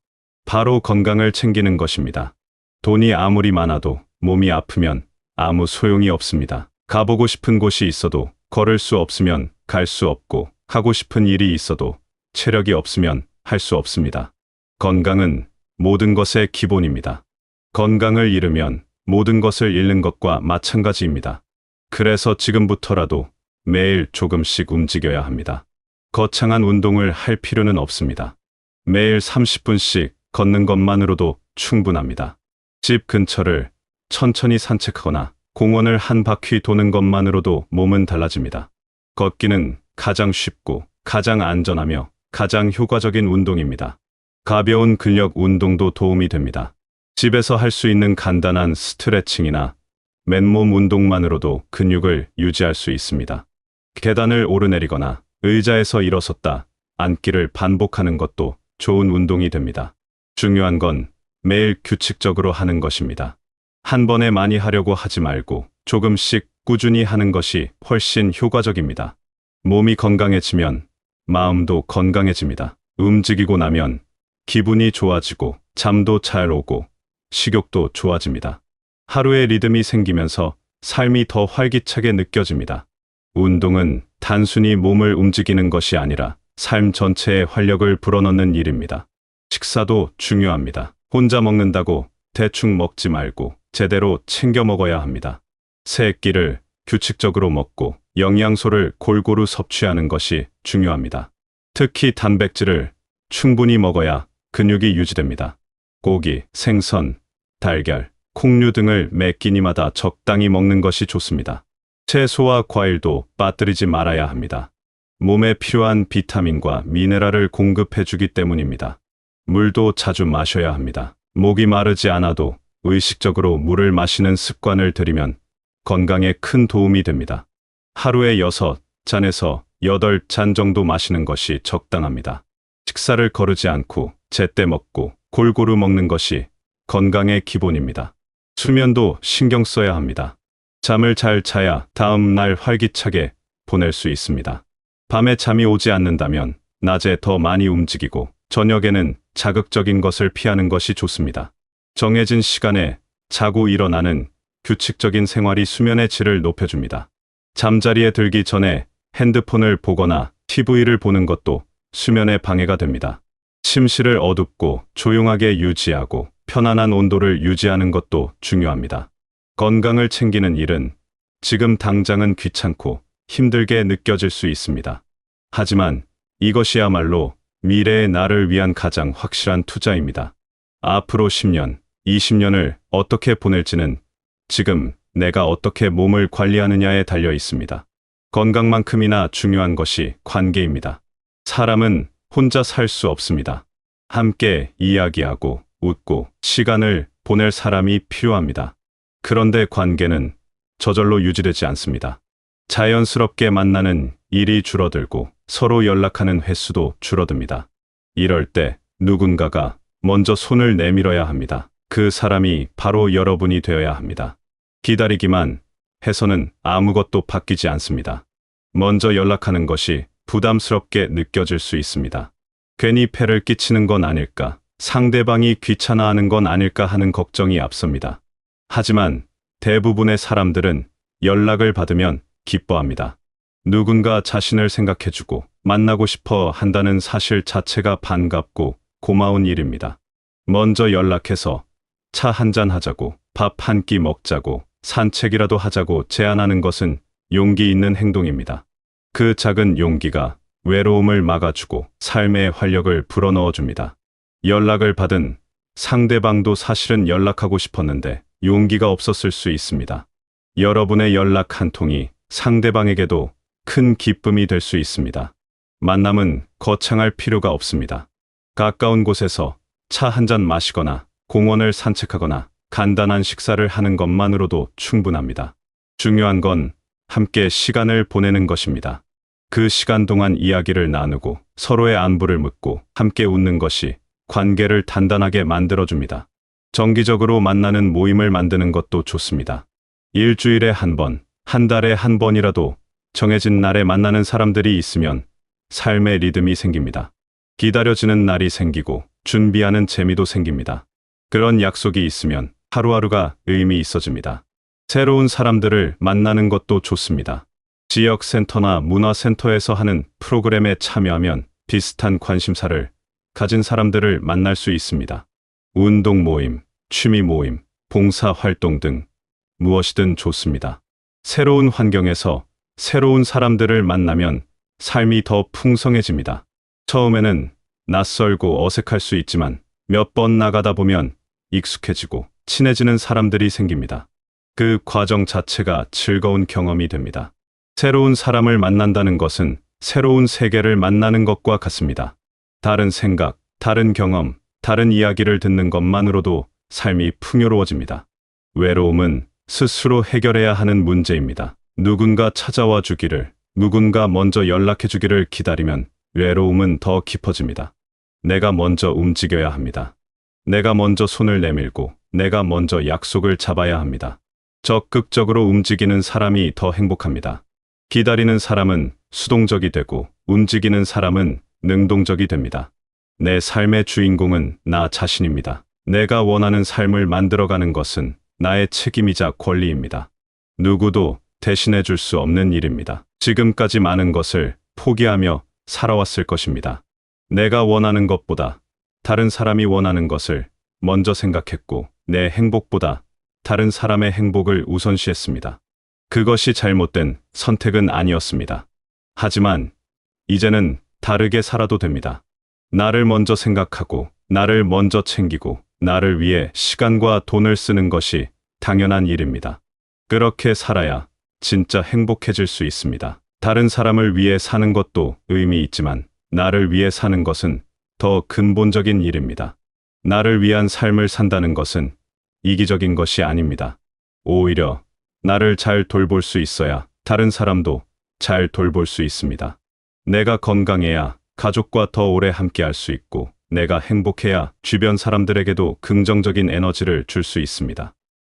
바로 건강을 챙기는 것입니다. 돈이 아무리 많아도 몸이 아프면 아무 소용이 없습니다. 가보고 싶은 곳이 있어도 걸을 수 없으면 갈 수 없고 하고 싶은 일이 있어도 체력이 없으면 할 수 없습니다. 건강은 모든 것의 기본입니다. 건강을 잃으면 모든 것을 잃는 것과 마찬가지입니다. 그래서 지금부터라도 매일 조금씩 움직여야 합니다. 거창한 운동을 할 필요는 없습니다. 매일 30분씩 걷는 것만으로도 충분합니다. 집 근처를 천천히 산책하거나 공원을 한 바퀴 도는 것만으로도 몸은 달라집니다. 걷기는 가장 쉽고 가장 안전하며 가장 효과적인 운동입니다. 가벼운 근력 운동도 도움이 됩니다. 집에서 할 수 있는 간단한 스트레칭이나 맨몸 운동만으로도 근육을 유지할 수 있습니다. 계단을 오르내리거나 의자에서 일어섰다 앉기를 반복하는 것도 좋은 운동이 됩니다. 중요한 건 매일 규칙적으로 하는 것입니다. 한 번에 많이 하려고 하지 말고 조금씩 꾸준히 하는 것이 훨씬 효과적입니다. 몸이 건강해지면 마음도 건강해집니다. 움직이고 나면 기분이 좋아지고 잠도 잘 오고 식욕도 좋아집니다. 하루의 리듬이 생기면서 삶이 더 활기차게 느껴집니다. 운동은 단순히 몸을 움직이는 것이 아니라 삶 전체에 활력을 불어넣는 일입니다. 식사도 중요합니다. 혼자 먹는다고 대충 먹지 말고 제대로 챙겨 먹어야 합니다. 세 끼를 규칙적으로 먹고 영양소를 골고루 섭취하는 것이 중요합니다. 특히 단백질을 충분히 먹어야 근육이 유지됩니다. 고기, 생선, 달걀, 콩류 등을 매 끼니마다 적당히 먹는 것이 좋습니다. 채소와 과일도 빠뜨리지 말아야 합니다. 몸에 필요한 비타민과 미네랄을 공급해 주기 때문입니다. 물도 자주 마셔야 합니다. 목이 마르지 않아도 의식적으로 물을 마시는 습관을 들이면 건강에 큰 도움이 됩니다. 하루에 6잔에서 8잔 정도 마시는 것이 적당합니다. 식사를 거르지 않고 제때 먹고 골고루 먹는 것이 건강의 기본입니다. 수면도 신경 써야 합니다. 잠을 잘 자야 다음 날 활기차게 보낼 수 있습니다. 밤에 잠이 오지 않는다면 낮에 더 많이 움직이고 저녁에는 자극적인 것을 피하는 것이 좋습니다. 정해진 시간에 자고 일어나는 규칙적인 생활이 수면의 질을 높여줍니다. 잠자리에 들기 전에 핸드폰을 보거나 TV를 보는 것도 수면에 방해가 됩니다. 침실을 어둡고 조용하게 유지하고 편안한 온도를 유지하는 것도 중요합니다. 건강을 챙기는 일은 지금 당장은 귀찮고 힘들게 느껴질 수 있습니다. 하지만 이것이야말로 미래의 나를 위한 가장 확실한 투자입니다. 앞으로 10년, 20년을 어떻게 보낼지는 지금 내가 어떻게 몸을 관리하느냐에 달려 있습니다. 건강만큼이나 중요한 것이 관계입니다. 사람은 혼자 살 수 없습니다. 함께 이야기하고 웃고 시간을 보낼 사람이 필요합니다. 그런데 관계는 저절로 유지되지 않습니다. 자연스럽게 만나는 일이 줄어들고 서로 연락하는 횟수도 줄어듭니다. 이럴 때 누군가가 먼저 손을 내밀어야 합니다. 그 사람이 바로 여러분이 되어야 합니다. 기다리기만 해서는 아무것도 바뀌지 않습니다. 먼저 연락하는 것이 부담스럽게 느껴질 수 있습니다. 괜히 폐를 끼치는 건 아닐까, 상대방이 귀찮아하는 건 아닐까 하는 걱정이 앞섭니다. 하지만 대부분의 사람들은 연락을 받으면 기뻐합니다. 누군가 자신을 생각해주고 만나고 싶어 한다는 사실 자체가 반갑고 고마운 일입니다. 먼저 연락해서 차 한잔 하자고, 밥 한 끼 먹자고, 산책이라도 하자고 제안하는 것은 용기 있는 행동입니다. 그 작은 용기가 외로움을 막아주고 삶의 활력을 불어넣어 줍니다. 연락을 받은 상대방도 사실은 연락하고 싶었는데 용기가 없었을 수 있습니다. 여러분의 연락 한 통이 상대방에게도 큰 기쁨이 될 수 있습니다. 만남은 거창할 필요가 없습니다. 가까운 곳에서 차 한잔 마시거나 공원을 산책하거나 간단한 식사를 하는 것만으로도 충분합니다. 중요한 건 함께 시간을 보내는 것입니다. 그 시간 동안 이야기를 나누고 서로의 안부를 묻고 함께 웃는 것이 관계를 단단하게 만들어줍니다. 정기적으로 만나는 모임을 만드는 것도 좋습니다. 일주일에 한 번, 한 달에 한 번이라도 정해진 날에 만나는 사람들이 있으면 삶의 리듬이 생깁니다. 기다려지는 날이 생기고 준비하는 재미도 생깁니다. 그런 약속이 있으면 하루하루가 의미 있어집니다. 새로운 사람들을 만나는 것도 좋습니다. 지역센터나 문화센터에서 하는 프로그램에 참여하면 비슷한 관심사를 가진 사람들을 만날 수 있습니다. 운동 모임, 취미 모임, 봉사활동 등 무엇이든 좋습니다. 새로운 환경에서 새로운 사람들을 만나면 삶이 더 풍성해집니다. 처음에는 낯설고 어색할 수 있지만 몇 번 나가다 보면 익숙해지고 친해지는 사람들이 생깁니다. 그 과정 자체가 즐거운 경험이 됩니다. 새로운 사람을 만난다는 것은 새로운 세계를 만나는 것과 같습니다. 다른 생각, 다른 경험, 다른 이야기를 듣는 것만으로도 삶이 풍요로워집니다. 외로움은 스스로 해결해야 하는 문제입니다. 누군가 찾아와 주기를, 누군가 먼저 연락해 주기를 기다리면 외로움은 더 깊어집니다. 내가 먼저 움직여야 합니다. 내가 먼저 손을 내밀고 내가 먼저 약속을 잡아야 합니다. 적극적으로 움직이는 사람이 더 행복합니다. 기다리는 사람은 수동적이 되고 움직이는 사람은 능동적이 됩니다. 내 삶의 주인공은 나 자신입니다. 내가 원하는 삶을 만들어가는 것은 나의 책임이자 권리입니다. 누구도 대신해 줄 수 없는 일입니다. 지금까지 많은 것을 포기하며 살아왔을 것입니다. 내가 원하는 것보다 다른 사람이 원하는 것을 먼저 생각했고 내 행복보다 다른 사람의 행복을 우선시했습니다. 그것이 잘못된 선택은 아니었습니다. 하지만 이제는 다르게 살아도 됩니다. 나를 먼저 생각하고 나를 먼저 챙기고 나를 위해 시간과 돈을 쓰는 것이 당연한 일입니다. 그렇게 살아야 진짜 행복해질 수 있습니다. 다른 사람을 위해 사는 것도 의미 있지만 나를 위해 사는 것은 더 근본적인 일입니다. 나를 위한 삶을 산다는 것은 이기적인 것이 아닙니다. 오히려 나를 잘 돌볼 수 있어야 다른 사람도 잘 돌볼 수 있습니다. 내가 건강해야 가족과 더 오래 함께할 수 있고 내가 행복해야 주변 사람들에게도 긍정적인 에너지를 줄 수 있습니다.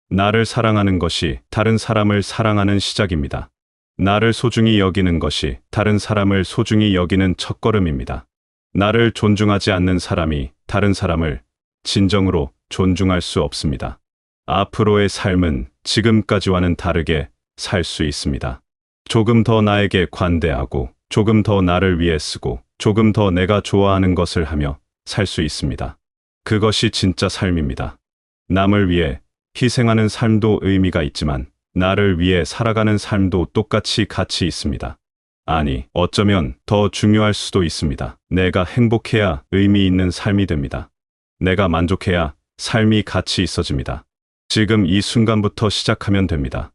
나를 사랑하는 것이 다른 사람을 사랑하는 시작입니다. 나를 소중히 여기는 것이 다른 사람을 소중히 여기는 첫걸음입니다. 나를 존중하지 않는 사람이 다른 사람을 진정으로 존중할 수 없습니다. 앞으로의 삶은 지금까지와는 다르게 살 수 있습니다. 조금 더 나에게 관대하고 조금 더 나를 위해 쓰고 조금 더 내가 좋아하는 것을 하며 살 수 있습니다. 그것이 진짜 삶입니다. 남을 위해 희생하는 삶도 의미가 있지만 나를 위해 살아가는 삶도 똑같이 가치 있습니다. 아니, 어쩌면 더 중요할 수도 있습니다. 내가 행복해야 의미 있는 삶이 됩니다. 내가 만족해야 삶이 가치 있어집니다. 지금 이 순간부터 시작하면 됩니다.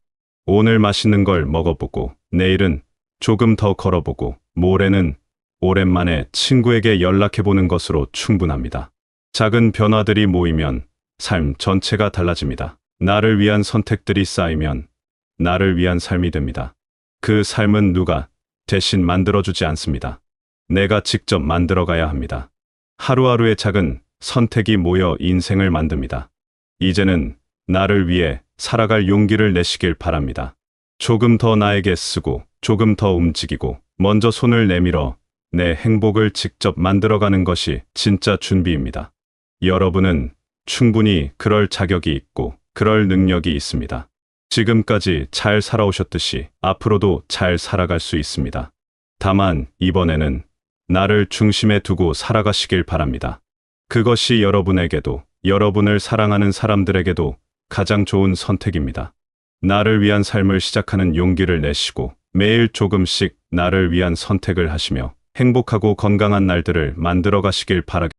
오늘 맛있는 걸 먹어보고 내일은 조금 더 걸어보고 모레는 오랜만에 친구에게 연락해보는 것으로 충분합니다. 작은 변화들이 모이면 삶 전체가 달라집니다. 나를 위한 선택들이 쌓이면 나를 위한 삶이 됩니다. 그 삶은 누가 대신 만들어주지 않습니다. 내가 직접 만들어가야 합니다. 하루하루의 작은 선택이 모여 인생을 만듭니다. 이제는 나를 위해 살아갈 용기를 내시길 바랍니다. 조금 더 나에게 쓰고 조금 더 움직이고 먼저 손을 내밀어 내 행복을 직접 만들어가는 것이 진짜 준비입니다. 여러분은 충분히 그럴 자격이 있고 그럴 능력이 있습니다. 지금까지 잘 살아오셨듯이 앞으로도 잘 살아갈 수 있습니다. 다만 이번에는 나를 중심에 두고 살아가시길 바랍니다. 그것이 여러분에게도 여러분을 사랑하는 사람들에게도 가장 좋은 선택입니다. 나를 위한 삶을 시작하는 용기를 내시고 매일 조금씩 나를 위한 선택을 하시며 행복하고 건강한 날들을 만들어 가시길 바라겠습니다.